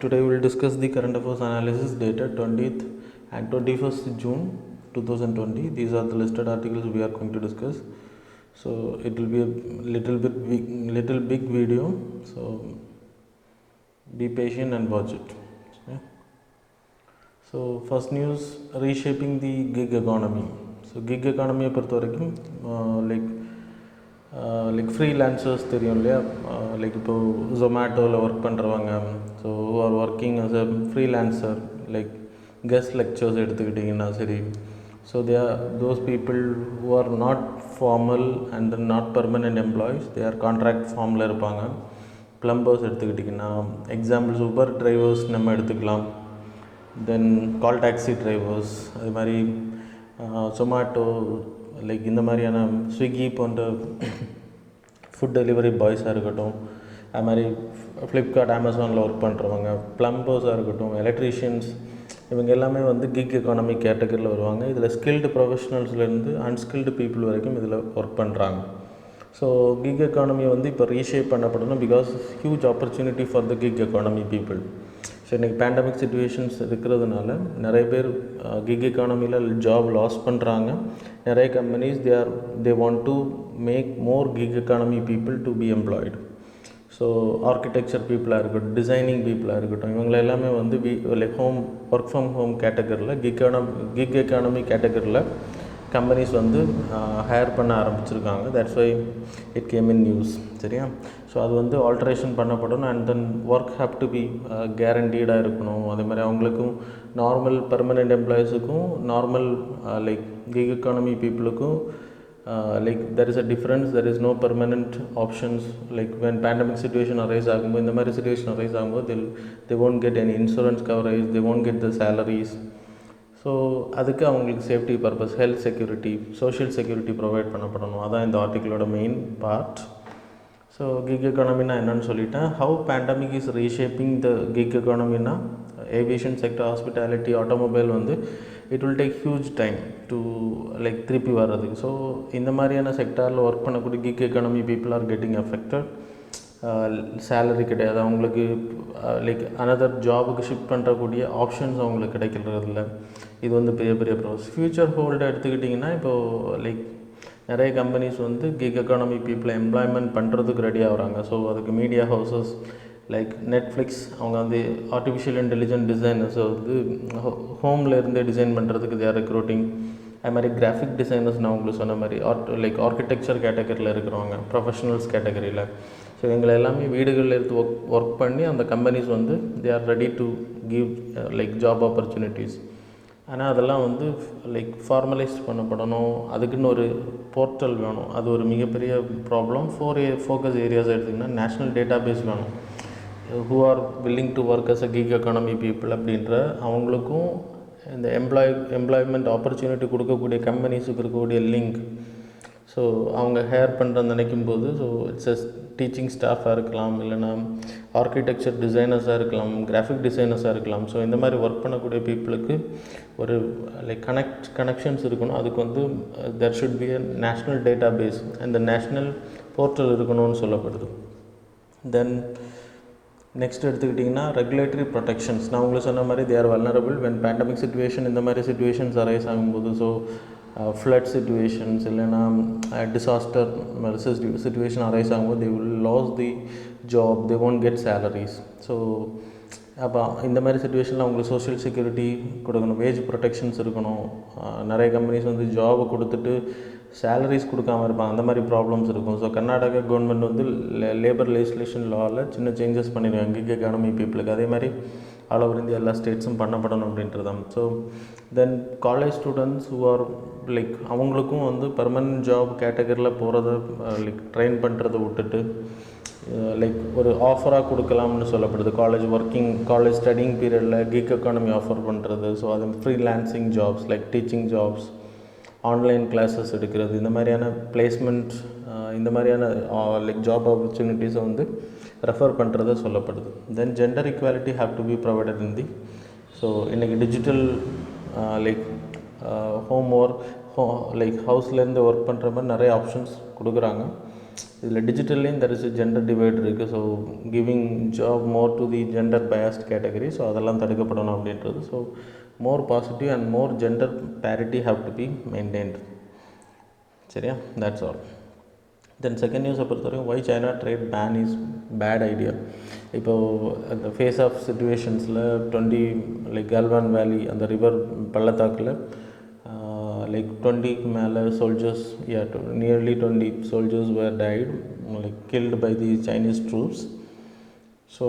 Today we will discuss the current affairs analysis data 20th and 21st June 2020. These are the listed articles we are going to discuss. So it will be a little big video. So be patient and watch it. Okay. So first news, reshaping the gig economy. So gig economy பொறுத்த வரைக்கும் like freelancers தெரியும் இல்லையா, like இப்போது ஜொமேட்டோவில் work பண்ணுறவங்க, so are working as a freelancer, like guest lectures எடுத்துக்கிட்டிங்கன்னா சரி. So they are those people who are not formal and not permanent employees, they are contract ஃபார்மில் இருப்பாங்க. ப்ளம்பர்ஸ் எடுத்துக்கிட்டிங்கன்னா எக்ஸாம்பிள்ஸ் ஊபர் டிரைவர்ஸ் நம்ம எடுத்துக்கலாம், தென் கால் டாக்ஸி டிரைவர்ஸ், அது மாதிரி Zomato, like இந்த மாதிரியான ஸ்விக்கி போன்ற ஃபுட் டெலிவரி பாய்ஸாக இருக்கட்டும், அது மாதிரி ஃப்ளிப்கார்ட் அமேசானில் ஒர்க் பண்ணுறவங்க, ப்ளம்பர்ஸாக இருக்கட்டும், எலக்ட்ரீஷியன்ஸ், இவங்க எல்லாமே வந்து கிக் எக்கானமி கேட்டகரியில் வருவாங்க. இதில் ஸ்கில்டு ப்ரொஃபஷனல்ஸ்லேருந்து அன்ஸ்கில்டு பீப்புள் வரைக்கும் இதில் ஒர்க் பண்ணுறாங்க. ஸோ கிக் எக்கானமியை வந்து இப்போ ரீஷேப் பண்ணப்படணும், because huge opportunity for the gig economy people. So இன்றைக்கி பேண்டமிக் சுச்சுவேஷன்ஸ் இருக்கிறதுனால நிறைய பேர் கிக் எக்கானமியில் ஜாப் லாஸ் பண்ணுறாங்க. நிறைய companies they want to make more gig economy people to be employed. So architecture பீப்புளாக இருக்கட்டும், டிசைனிங் பீப்புளாக இருக்கட்டும், இவங்க எல்லாமே வந்து லைக் ஒர்க் ஃப்ரம் ஹோம் கேட்டகரியில் கிக் எக்கானமி கேட்டகரியில் கம்பெனிஸ் வந்து ஹையர் பண்ண ஆரம்பிச்சிருக்காங்க. That's why it came in news. சரியா? ஸோ அது வந்து ஆல்ட்ரேஷன் பண்ணப்படணும். And then work have to be கேரண்டீடாக இருக்கணும். அதே மாதிரி அவங்களுக்கும் நார்மல் பர்மனெண்ட் எம்ப்ளாயீஸுக்கும் நார்மல் லைக் கிக் எக்கானமி பீப்புளுக்கும் like there is a difference. There is no permanent options. Like when pandemic situation arise ஆகும்போது, இந்த மாதிரி சுச்சுவேஷன் அரைஸ் ஆகும்போது they won't get any insurance coverage, they won't get the salaries. So அதுக்கு அவங்களுக்கு safety purpose, health security, social security provide பண்ணப்படணும். அதான் இந்த ஆர்டிக்கிளோட மெயின் பார்ட். ஸோ கிக் எக்கானமினா என்னன்னு சொல்லிட்டேன். How pandemic is reshaping the gig எக்கானமினா, ஏவியேஷன் செக்டர், ஹாஸ்பிட்டாலிட்டி, ஆட்டோமொபைல் வந்து it will take huge time to like திருப்பி வர்றதுக்கு. ஸோ இந்த மாதிரியான செக்டாரில் ஒர்க் பண்ணக்கூடிய gig economy people are getting affected. Salary கிடையாது அவங்களுக்கு, லைக் அனதர் ஜாபுக்கு ஷிஃப்ட் பண்ணுறக்கூடிய ஆப்ஷன்ஸ் அவங்களுக்கு கிடைக்கிறதில்ல. இது வந்து பெரிய ப்ராசஸ். ஃப்யூச்சர் ஹோல்டை எடுத்துக்கிட்டிங்கன்னா இப்போது லைக் நிறைய கம்பெனிஸ் வந்து கிக் எக்கானமி பீப்புளை எம்ப்ளாய்மெண்ட் பண்ணுறதுக்கு ரெடி ஆகிறாங்க. ஸோ அதுக்கு மீடியா ஹவுசஸ் லைக் நெட்ஃப்ளிக்ஸ், அவங்க வந்து ஆர்டிஃபிஷியல் இன்டெலிஜென்ட் டிசைனர்ஸை வந்து ஹோமில் இருந்தே டிசைன் பண்ணுறதுக்கு தேர் ரெக்ரூட்டிங். அது மாதிரி கிராஃபிக் டிசைனர்ஸ் நான் உங்களுக்கு சொன்ன மாதிரி லைக் ஆர்கிடெக்சர் கேட்டகரியில் இருக்கிறவங்க, ப்ரொஃபஷனல்ஸ் கேட்டகரியில். ஸோ எங்களை எல்லாமே வீடுகளில் எடுத்து ஒர்க் பண்ணி அந்த கம்பெனிஸ் வந்து they are ready to give like job opportunities. ஆனால் அதெல்லாம் வந்து லைக் ஃபார்மலைஸ் பண்ணப்படணும். அதுக்குன்னு ஒரு போர்ட்டல் வேணும். அது ஒரு மிகப்பெரிய ப்ராப்ளம். ஃபோக்கஸ் ஏரியாஸ் எடுத்திங்கன்னா நேஷ்னல் டேட்டா பேஸ் வேணும். Who are willing to work as a gig economy people அப்படின்ற அவங்களுக்கும் இந்த எம்ப்ளாய்மெண்ட் ஆப்பர்ச்சுனிட்டி கொடுக்கக்கூடிய கம்பெனிஸுக்கு இருக்கக்கூடிய லிங்க். ஸோ அவங்க ஹையர் பண்ணுறது நினைக்கும் போது, ஸோ இட்ஸ் அ டீச்சிங் ஸ்டாஃபாக இருக்கலாம், இல்லைனா ஆர்கிடெக்சர் டிசைனர்ஸாக இருக்கலாம், கிராஃபிக் டிசைனர்ஸாக இருக்கலாம். ஸோ இந்த மாதிரி ஒர்க் பண்ணக்கூடிய பீப்புளுக்கு ஒரு லைக் கனெக்ஷன்ஸ் இருக்கணும். அதுக்கு வந்து there should be a national database, அந்த நேஷ்னல் போர்ட்டல் இருக்கணும்னு சொல்லப்படுது. தென் நெக்ஸ்ட் எடுத்துக்கிட்டிங்கன்னா ரெகுலேட்டரி ப்ரொடெக்ஷன்ஸ். நான் உங்களுக்கு சொன்ன மாதிரி they are vulnerable when pandemic situation, இந்த மாதிரி சுச்சுவேஷன்ஸ் அரைஸ் ஆகும்போது. ஸோ ஃப்ளட் சுச்சுவேஷன்ஸ், இல்லைனா டிசாஸ்டர் சுச்சுவேஷன் அரைஸ் ஆகும்போது they will lose the job, they won't get salaries. So அப்போ இந்த மாதிரி சுச்சுவேஷனில் அவங்களுக்கு சோஷியல் செக்யூரிட்டி கொடுக்கணும், வேஜ் ப்ரொடெக்ஷன்ஸ் இருக்கணும். நிறைய கம்பெனிஸ் வந்து ஜாபை கொடுத்துட்டு சேலரிஸ் கொடுக்காமல் இருப்பாங்க. அந்த மாதிரி ப்ராப்ளம்ஸ் இருக்கும். ஸோ கர்நாடகா கவர்மெண்ட் வந்து லேபர் லெஜிஸ்லேஷன் லாவில் சின்ன சேஞ்சஸ் பண்ணிடுவாங்க கிக் எக்கானமி பீப்புளுக்கு. அதே மாதிரி ஆல் ஓவர் இந்தியா எல்லா ஸ்டேட்ஸும் பண்ணப்படணும் அப்படின்றதான். So then college students who are like அவங்களுக்கும் வந்து பர்மனெண்ட் ஜாப் கேட்டகரியில் போகிறத லைக் ட்ரெயின் பண்ணுறதை விட்டுட்டு லைக் ஒரு ஆஃபராக கொடுக்கலாம்னு சொல்லப்படுது. காலேஜ் ஸ்டடிங் பீரியடில் கிக் எக்கானமி ஆஃபர் பண்ணுறது. ஸோ அது freelancing jobs like teaching jobs, online classes எடுக்கிறது, இந்த மாதிரியான பிளேஸ்மெண்ட், இந்த மாதிரியான லைக் ஜாப் ஆப்பர்ச்சுனிட்டிஸை வந்து ரெஃபர் பண்ணுறதை சொல்லப்படுது. Then gender equality have to be provided in the. So இன்றைக்கி digital like home work, like ஹவுஸ்லேருந்து ஒர்க் பண்ணுற மாதிரி நிறைய ஆப்ஷன்ஸ் கொடுக்குறாங்க. இதில் டிஜிட்டல்லையும் there is a gender divide இருக்குது. So giving job more to the gender biased category. So அதெல்லாம் தடுக்கப்படணும் அப்படின்றது. So more positive and more gender parity have to be maintained. சரியா, தட்ஸ் ஆல். தென் செகண்ட் நியூஸை பொறுத்தவரைக்கும் why China trade pan is bad idea. இப்போது அந்த face of சுச்சுவேஷன்ஸில் 20 like Galwan valley அந்த ரிவர் பள்ளத்தாக்கில் லைக் 20க்கு மேலே soldiers nearly 20 soldiers were died like killed by the Chinese troops. So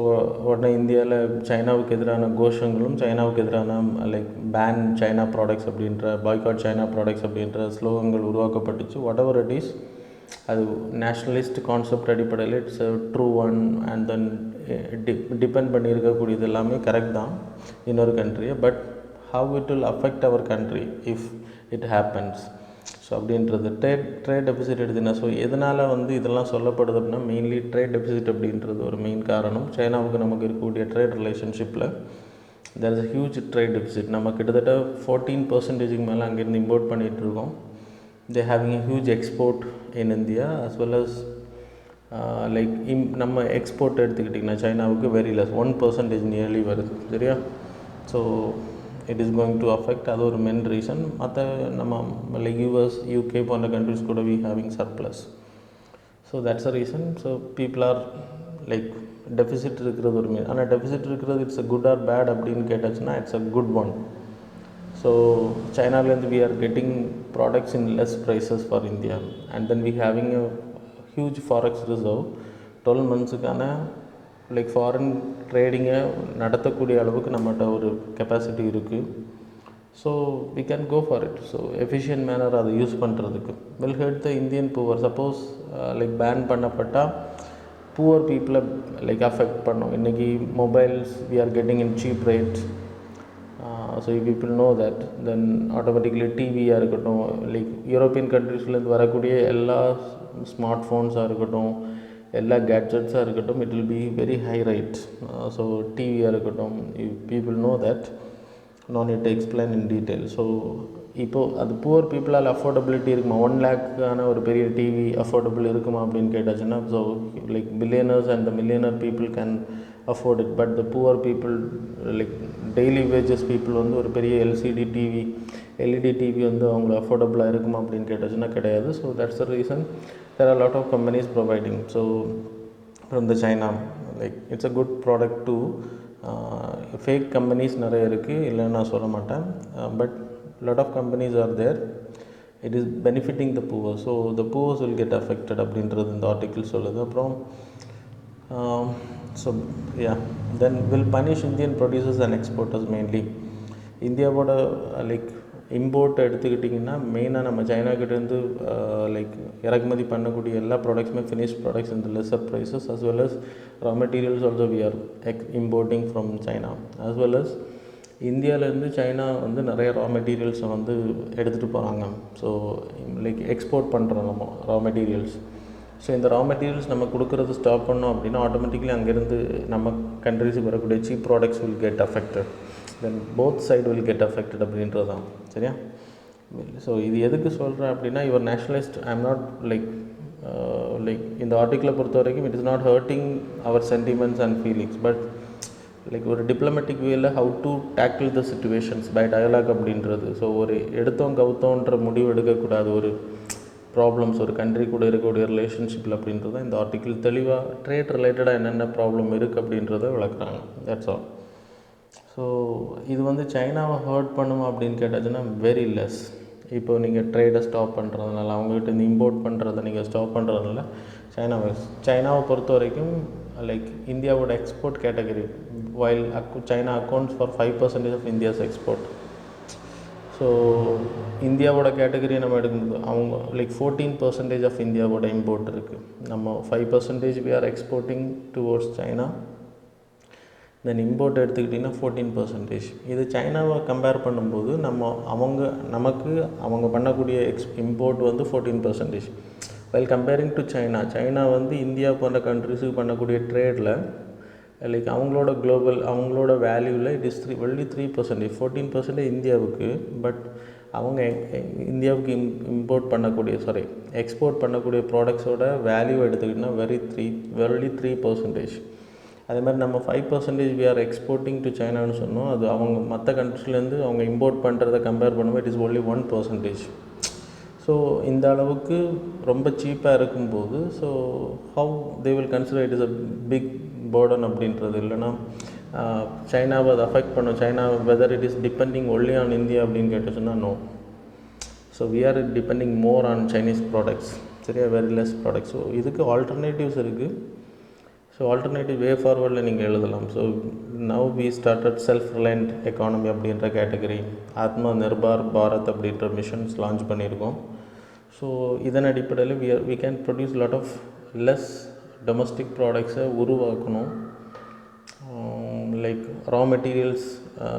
உடனே இந்தியாவில் சைனாவுக்கு எதிரான கோஷங்களும் சைனாவுக்கு எதிரான லைக் பேன் சைனா ப்ராடக்ட்ஸ் அப்படின்ற பாய்காட் சைனா ப்ராடக்ட்ஸ் அப்படின்ற ஸ்லோகங்கள் உருவாக்கப்பட்டுச்சு. வாட் எவர் இட் இஸ், அது நேஷ்னலிஸ்ட் கான்செப்ட் அடிப்படையில் it's true one. And then depend பண்ணியிருக்கக்கூடியது எல்லாமே கரெக்ட் தான் இன்னொரு கண்ட்ரியை. But how it will affect our country if it happens. So அப்படின்றது ட்ரேட் டெபிசிட் எடுத்துனா. ஸோ எதனால் இதெல்லாம் சொல்லப்படுது அப்படின்னா மெயின்லி ட்ரேட் டெபிசிட் அப்படின்றது ஒரு மெயின் காரணம். சைனாவுக்கு நமக்கு இருக்கக்கூடிய ட்ரேட் ரிலேஷன்ஷிப்பில் there is a huge trade deficit. நம்ம கிட்டத்தட்ட 14% மேலே அங்கேருந்து இம்போர்ட் பண்ணிகிட்ருக்கோம். they having a huge export in India as well as like நம்ம எக்ஸ்போர்ட் எடுத்துக்கிட்டிங்கன்னா சைனாவுக்கு வெரி லெஸ் 1% நியர்லி வருது. சரியா, so it is going to affect. அது ஒரு மெயின் ரீசன். மற்ற நம்ம லைக் யூஎஸ் யூகே போன்ற கண்ட்ரிஸ் கூட we having surplus. So that's a reason. So people are like deficit இருக்கிறது ஒரு மெயின். ஆனால் டெபிசிட் இருக்கிறது it's a good or bad அப்படின்னு கேட்டாச்சுன்னா it's a good one. So China-land we are getting products in less prices for India, and then we having a huge forex reserve 12 months-க்கான like foreign ட்ரேடிங்கை நடத்தக்கூடிய அளவுக்கு நம்மகிட்ட ஒரு capacity இருக்குது. So we can go for it. So efficient manner அதை use பண்ணுறதுக்கு will hurt the Indian poor. Suppose like ban பண்ணப்பட்டால் புவர் பீப்புளை லைக் அஃபெக்ட் பண்ணும். இன்றைக்கி mobiles we are getting in cheap rates. So if people know that, then automatically டிவியாக இருக்கட்டும் like European கண்ட்ரீஸ்லேருந்து வரக்கூடிய எல்லா ஸ்மார்ட் ஃபோன்ஸாக இருக்கட்டும் எல்லா கேட்ஜெட்ஸாக இருக்கட்டும் it will be very high rate. So டிவியாக இருக்கட்டும் if people know that, no need to explain in detail. So இப்போது அது புவர் பீப்புளால் அஃபோர்டபிலிட்டி இருக்குமா? 1 lakhக்கான ஒரு பெரிய டிவி அஃபோர்டபுள் இருக்குமா அப்படின்னு கேட்டாச்சுன்னா so like billionaires and the millionaire people can afford it, but the poor people like daily wages people ஒரு பெரிய எல்சிடி டிவி எல்இடி டிவி அவங்களுக்கு அஃபோர்டபுளாக இருக்குமா அப்படின்னு கேட்டாச்சுன்னா கிடையாது. So that's the reason there are a lot of companies providing. So from the China like it's a good product too. Fake companies நிறைய இருக்குது, இல்லைன்னு நான் சொல்ல மாட்டேன். But lot of companies are there. It is benefiting the poor. So the poor will get affected அப்படின்றது இந்த article சொல்லுது. அப்புறம் so yeah, then will punish Indian producers and exporters mainly. இந்தியாவோட லைக் இம்போர்ட் எடுத்துக்கிட்டிங்கன்னா மெயினாக நம்ம சைனாக்கிட்டேருந்து லைக் இறக்குமதி பண்ணக்கூடிய எல்லா ப்ராடக்ட்ஸுமே ஃபினிஷ் ப்ராடக்ட்ஸ் இந்த lesser prices as well as raw materials also we are importing from China as well as இந்தியாவிலேருந்து சைனா நிறைய ரா மெட்டீரியல்ஸை எடுத்துகிட்டு போகிறாங்க. ஸோ லைக் எக்ஸ்போர்ட் பண்ணுறோம் நம்ம ரா மெட்டீரியல்ஸ். ஸோ இந்த ரா மெட்டீரியல்ஸ் நம்ம கொடுக்குறது ஸ்டாப் பண்ணோம் அப்படின்னா ஆட்டோமேட்டிக்கலி அங்கேருந்து நம்ம கண்ட்ரிஸுக்கு வரக்கூடிய cheap products will get affected. Then both side will get affected அப்படின்றது தான். சரியா, ஸோ இது எதுக்கு சொல்கிறேன் அப்படின்னா your nationalist I am not like இந்த ஆர்டிக்கிளை பொறுத்த வரைக்கும் it is not hurting our sentiments and feelings. But like ஒரு டிப்ளமேட்டிக் வேல how to tackle the situations by dialogue அப்படின்றது. ஸோ ஒரு எடுத்தோம் கவுத்தோன்ற முடிவு எடுக்கக்கூடாது. ஒரு ப்ராப்ளம்ஸ் ஒரு கண்ட்ரி கூட இருக்கக்கூடிய ரிலேஷன்ஷிப்பில் அப்படின்றத இந்த ஆர்டிக்கிள் தெளிவாக ட்ரேட் ரிலேட்டடாக என்னென்ன ப்ராப்ளம் இருக்குது அப்படின்றத விளக்குறாங்க. That's all. ஸோ இது சைனாவை ஹர்ட் பண்ணுமா அப்படின்னு கேட்டாச்சுன்னா வெரி லெஸ். இப்போ நீங்கள் ட்ரேடை ஸ்டாப் பண்ணுறதுனால அவங்ககிட்ட இந்த இம்போர்ட் பண்ணுறதை நீங்கள் ஸ்டாப் பண்ணுறதுனால சைனாவை பொறுத்த வரைக்கும் லைக் இந்தியாவோட export category while China accounts for 5% of India's export. So இந்தியாவோட கேட்டகரியை நம்ம எடுக்கும்போது அவங்க லைக் 14% ஆஃப் இந்தியாவோட இம்போர்ட் இருக்குது. நம்ம 5% we are exporting towards China. Then import எடுத்துக்கிட்டிங்கன்னா 14%. இது சைனாவை கம்பேர் பண்ணும்போது நமக்கு அவங்க பண்ணக்கூடிய import 14%. While comparing to China India போன்ற கண்ட்ரிஸுக்கு பண்ணக்கூடிய ட்ரேடில் லைக் அவங்களோட வேல்யூவில் இட் இஸ் only 3%. 14% இந்தியாவுக்கு. பட் அவங்க இந்தியாவுக்கு இம்போர்ட் பண்ணக்கூடிய எக்ஸ்போர்ட் பண்ணக்கூடிய ப்ராடக்ட்ஸோட வேல்யூ எடுத்துக்கிட்டிங்கன்னா வெரி 3%. அதே மாதிரி நம்ம 5% we are exporting to சைனான்னு சொன்னோம். அது அவங்க மற்ற கண்ட்ரிலேருந்து அவங்க இம்போர்ட் பண்ணுறதை கம்பேர் பண்ணும்போது இட் இஸ் only 1%. ஸோ இந்த அளவுக்கு ரொம்ப சீப்பாக இருக்கும்போது so how they will consider it is a big burden அப்படின்றது. இல்லைனா சைனாவை அதை அஃபெக்ட் பண்ணும். China whether it is depending only on India அப்படின்னு கேட்டுச்சுன்னா no. So we are depending more on Chinese products, சரியா, வெரி லெஸ் ப்ராடக்ட்ஸ். ஸோ இதுக்கு alternatives இருக்குது. ஸோ ஆல்டர்னேட்டிவ் வே ஃபார்வர்டில் நீங்கள் எழுதலாம். So now we started self reliant economy அப்படின்ற category, Atma Nirbhar Bharat அப்படின்ற மிஷன்ஸ் லான்ச் பண்ணியிருக்கோம். ஸோ இதன் அடிப்படையில் we can produce lot of less domestic ப்ராடக்ட்ஸை உருவாக்கணும். Like raw materials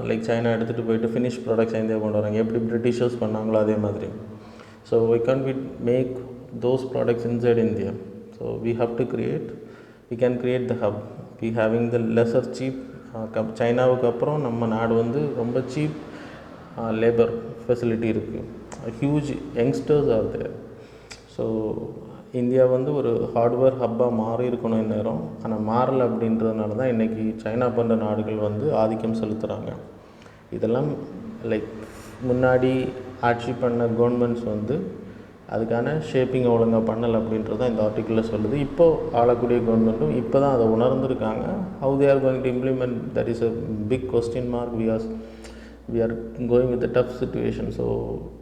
like China எடுத்துகிட்டு போயிட்டு ஃபினிஷ் ப்ராடக்ட்ஸ் இந்தியா கொண்டு வராங்க, எப்படி பிரிட்டிஷர்ஸ் பண்ணாங்களோ அதே மாதிரி. So we can make those products inside India. So we have to we can create the hub. we having the lesser cheap சைனாவுக்கு அப்புறம் நம்ம நாடு வந்து ரொம்ப சீப் லேபர் ஃபெசிலிட்டி இருக்குது. Huge youngsters are there. So India வந்து ஒரு hardware ஹப்பாக மாறி இருக்கணும் இந்நேரம். ஆனால் மாறலை அப்படின்றதுனால தான் இன்றைக்கி சைனா போன்ற நாடுகள் வந்து ஆதிக்கம் செலுத்துகிறாங்க. இதெல்லாம் லைக் முன்னாடி ஆட்சி பண்ண கவர்மெண்ட்ஸ் வந்து அதுக்கான ஷேப்பிங் ஒழுங்காக பண்ணலை அப்படின்றது தான் இந்த ஆர்டிக்கிளில் சொல்லுது. இப்போது ஆளக்கூடிய கவர்மெண்ட்டும் இப்போ தான் அதை உணர்ந்துருக்காங்க. How they are going to implement, that is a big question mark. we are going with a tough situation. So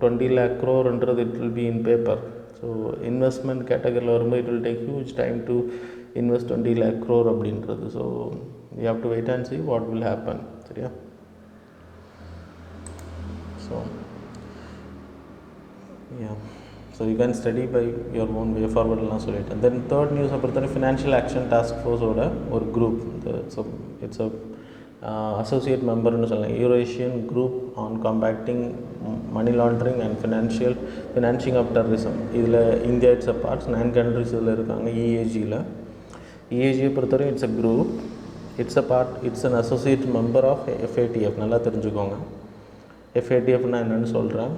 20 lakh crore-ன்றது it will be in paper. So investment கேட்டகரியில் வரும்போது it will take huge time to invest 20 lakh crore அப்படின்றது. So we have to wait and see what will happen. சரியா? So yeah, so you can study by your own way forward எல்லாம் சொல்லிட்டேன். Then third நியூஸை பொறுத்தவரை financial action task ஃபோர்ஸோட ஒரு group, it's a associate மெம்பர்னு சொல்லலாம், Eurasian group on combating money laundering and financing of terrorism. இதில் India it's a parts, 9 countries இதில் இருக்காங்க. இஏஜியை பொறுத்தவரை it's a group, it's a part, it's an associate member of FATF. நல்லா தெரிஞ்சுக்கோங்க FATFனா என்னென்னு சொல்கிறேன்.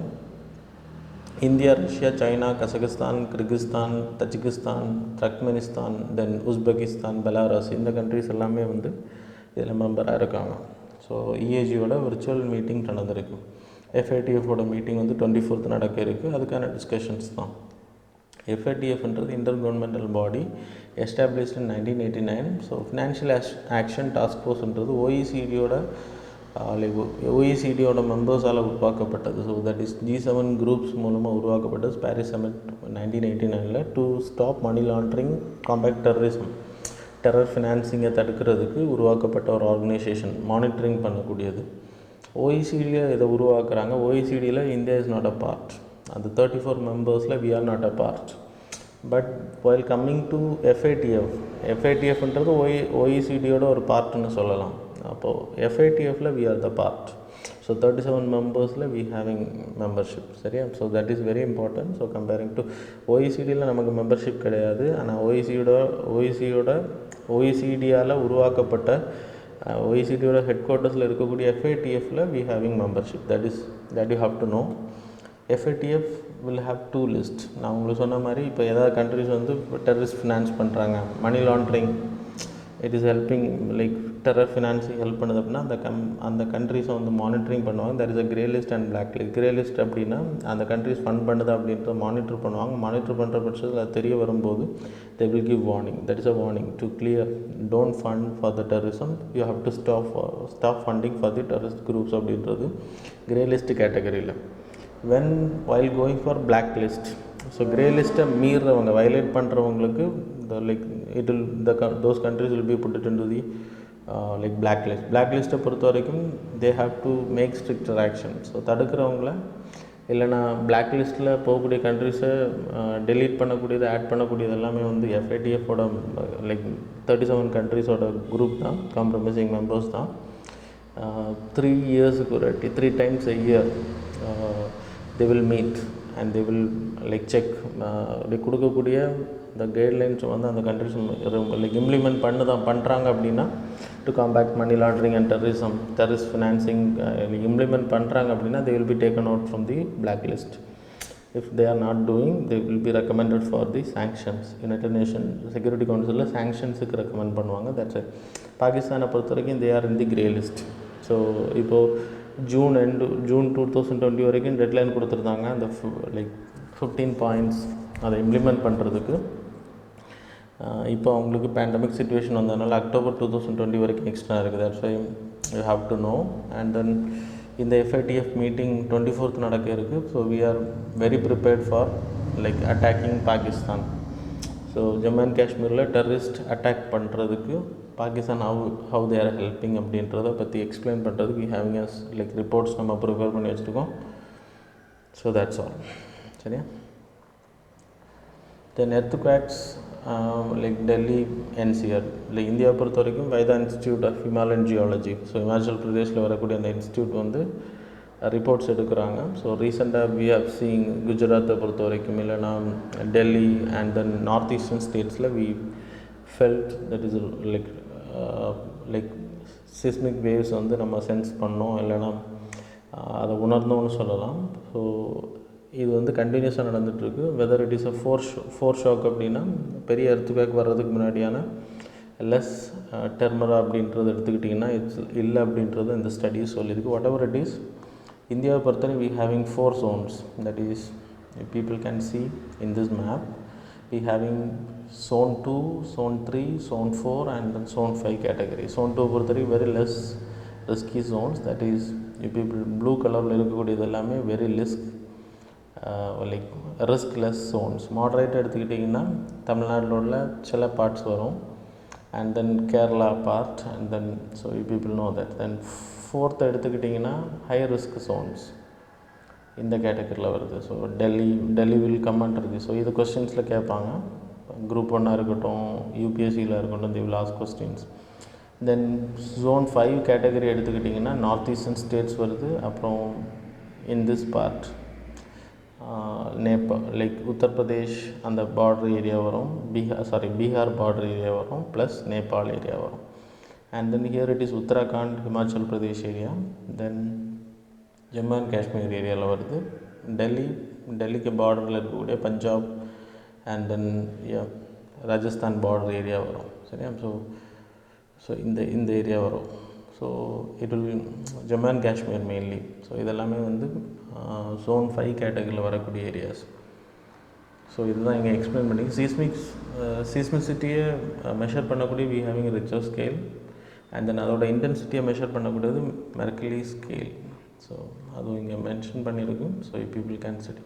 India, Russia, China, Kazakhstan, Kyrgyzstan, Tajikistan, Turkmenistan, then Uzbekistan, Belarus, இந்த கண்ட்ரிஸ் எல்லாமே வந்து இதில் மெம்பராக இருக்காங்க. ஸோ இஏஜியோட விர்ச்சுவல் மீட்டிங் நடந்திருக்கு. FATFோட மீட்டிங் வந்து 24th நடக்க இருக்குது. அதுக்கான டிஸ்கஷன்ஸ் தான். FATFன்றது inter governmental body, established in 1989. So financial action task ஃபோர்ஸ்ன்றது OECDயோட மெம்பர்ஸால் உருவாக்கப்பட்டது. So that is G7 groups மூலமாக உருவாக்கப்பட்டது. Paris summit 1989 to stop money laundering, combat terrorism, terror ஃபினான்சிங்கை தடுக்கிறதுக்கு உருவாக்கப்பட்ட ஒரு ஆர்கனைசேஷன், மானிட்டரிங் பண்ணக்கூடியது. OECDயில் இதை உருவாக்குறாங்க. OECDயில் India is not a part. அந்த 34 மெம்பர்ஸில் we are not a part. But while coming to FATFன்றது OECDயோட ஒரு பார்ட்டுன்னு சொல்லலாம். அப்போது FATFல we are the part. So 37 மெம்பர்ஸில் வி ஹேவிங் மெம்பர்ஷிப். சரியா? So that is very important. So comparing to OECDயில் நமக்கு மெம்பர்ஷிப் கிடையாது. ஆனால் OECDயால் உருவாக்கப்பட்ட OECDயோட ஹெட் குவார்ட்டர்ஸில் இருக்கக்கூடிய FATFல we having membership. That you have to know. FATF will have 2 list. நான் உங்களுக்கு சொன்ன மாதிரி இப்போ ஏதாவது கண்ட்ரிஸ் வந்து டெரரிஸ்ட் ஃபினான்ஸ் பண்ணுறாங்க, money laundering, it is helping like terror financing help பண்ணுது அப்படின்னா அந்த கண்ட்ரிஸை வந்து மானிட்டரிங் பண்ணுவாங்க. That is a grey list and black list. Grey list அப்படின்னா அந்த கண்ட்ரிஸ் ஃபண்ட் பண்ணுது அப்படின்றத மானிட்டர் பண்ணுவாங்க. மானிட்டர் பண்ணுற பட்சத்தில் அது தெரிய வரும்போது they will give warning. That is a warning to clear, don't fund for the terrorism, you have to stop funding for the terrorist groups அப்படின்றது கிரே லிஸ்ட் கேட்டகரியில். while going for black list, so grey லிஸ்ட்டை மீறவங்க, violate பண்ணுறவங்களுக்கு those countries will be put into the like black list. black list பொறுத்த வரைக்கும் they have to make stricter action. So தடுக்கிறவங்கள இல்லைனா black லிஸ்ட்டில் போகக்கூடிய கண்ட்ரிஸை டெலீட் பண்ணக்கூடியது, ஆட் பண்ணக்கூடியது எல்லாமே வந்து FATFோட லைக் 37 கண்ட்ரிஸோட குரூப் தான், காம்ப்ரமைசிங் மெம்பர்ஸ் தான். 3 years ஒரு 3 times a year they will meet and they will like check அப்படி கொடுக்கக்கூடிய இந்த கைட்லைன்ஸ் வந்து அந்த கண்ட்ரிஸ் லைக் இம்ப்ளிமெண்ட் பண்ணுறாங்க அப்படின்னா to combat money laundering and terrorist financing implement பண்ணுறாங்க அப்படின்னா they will be taken out from the blacklist. If they are not doing, they will be recommended for the sanctions. United Nations Security Council sanctionsக்கு recommend பண்ணுவாங்க. That's it. பாகிஸ்தானை பொறுத்த வரைக்கும் they are in the grey list. So இப்போது June 2020 வரைக்கும் deadline கொடுத்துருந்தாங்க அந்த like 15 points அதை இம்ப்ளிமெண்ட் பண்ணுறதுக்கு. இப்போ அவங்களுக்கு பேண்டமிக் சுச்சுவேஷன் வந்ததுனால அக்டோபர் 2020 வரைக்கும் எக்ஸ்ட்ரா இருக்குது. That's why you have to know. And then இந்த FATF மீட்டிங் 24th நடக்க இருக்குது. So we are very prepared for like attacking Pakistan. ஸோ ஜம்மு அண்ட் காஷ்மீரில் டெரரிஸ்ட் அட்டாக் பண்ணுறதுக்கு Pakistan how they are helping அப்படின்றத பற்றி எக்ஸ்பிளைன் பண்ணுறதுக்கு ஹேவிங் அஸ் லைக் ரிப்போர்ட்ஸ் நம்ம ப்ரிப்பேர் பண்ணி வச்சுருக்கோம். So that's all. சரியா? Then earthquakes like Delhi NCR like இந்தியாவை பொறுத்த வரைக்கும் Wadia Institute of Himalayan Geology. So Himachal பிரதேஷில் வரக்கூடிய அந்த இன்ஸ்டியூட் வந்து ரிப்போர்ட்ஸ் எடுக்கிறாங்க. ஸோ ரீசெண்டாக வி ஹவ் சீங் குஜராத்தை பொறுத்த வரைக்கும் இல்லைனா Delhi and then north eastern ஸ்டேட்ஸில் we felt that is like seismic waves வந்து நம்ம சென்ஸ் பண்ணோம் இல்லைனா அதை உணர்ந்தோன்னு சொல்லலாம். ஸோ இது வந்து கண்டினியூஸாக நடந்துகிட்ருக்கு. Weather it is a four shock அப்படின்னா பெரிய எர்த்குவேக் வர்றதுக்கு முன்னாடியான லெஸ் டெர்மரா அப்படின்றது எடுத்துக்கிட்டிங்கன்னா இல்லை அப்படின்றது இந்த ஸ்டடீஸ் சொல்லியிருக்கு. வாட் எவர் இட் இஸ், இந்தியாவை பொறுத்தவரை we having 4 zones. That is people can see in this map. We having zone 2, zone 3, zone 4 and then zone 5 category. zone 2 பொறுத்தவரை very less risky zones. That is people blue கலரில் இருக்கக்கூடியது எல்லாமே very like riskless zones. Moderate எடுத்துக்கிட்டிங்கன்னா தமிழ்நாட்டில் உள்ள சில parts வரும் and then Kerala part and then so you people know that. Then 4th எடுத்துக்கிட்டிங்கன்னா ஹை ரிஸ்க் zones இந்த கேட்டகரியில் வருது. So Delhi will come under the. ஸோ இது கொஸ்டின்ஸில் கேட்பாங்க. குரூப் 1 இருக்கட்டும் UPSCயில் இருக்கட்டும் they will ask questions. Then zone 5 category எடுத்துக்கிட்டிங்கன்னா நார்த் ஈஸ்டர்ன் ஸ்டேட்ஸ் வருது. அப்புறம் in this part Nepal like Uttar Pradesh அந்த பார்டர் ஏரியா வரும், பீகார் பார்டர் ஏரியா வரும், ப்ளஸ் நேபாள் ஏரியா வரும். And then here it is Uttarakhand Himachal Pradesh area. Then Jammu and Kashmir ஏரியாவில் வருது. டெல்லிக்கு பார்டரில் இருக்கக்கூடிய Punjab and then Rajasthan border area வரும். சரியா? ஸோ இந்த ஏரியா வரும். So it will Jammu and Kashmir mainly. So இதெல்லாமே வந்து zone 5 கேட்டகரியில் வரக்கூடிய ஏரியாஸ். ஸோ இதுதான் இங்கே எக்ஸ்பிளைன் பண்ணி சீஸ்மிசிட்டியை மெஷர் பண்ணக்கூடிய we having Richter scale and then அதோட இன்டென்சிட்டியை மெஷர் பண்ணக்கூடியது மெர்க்கலி ஸ்கேல். ஸோ அதுவும் இங்கே மென்ஷன் பண்ணியிருக்கு. So people can study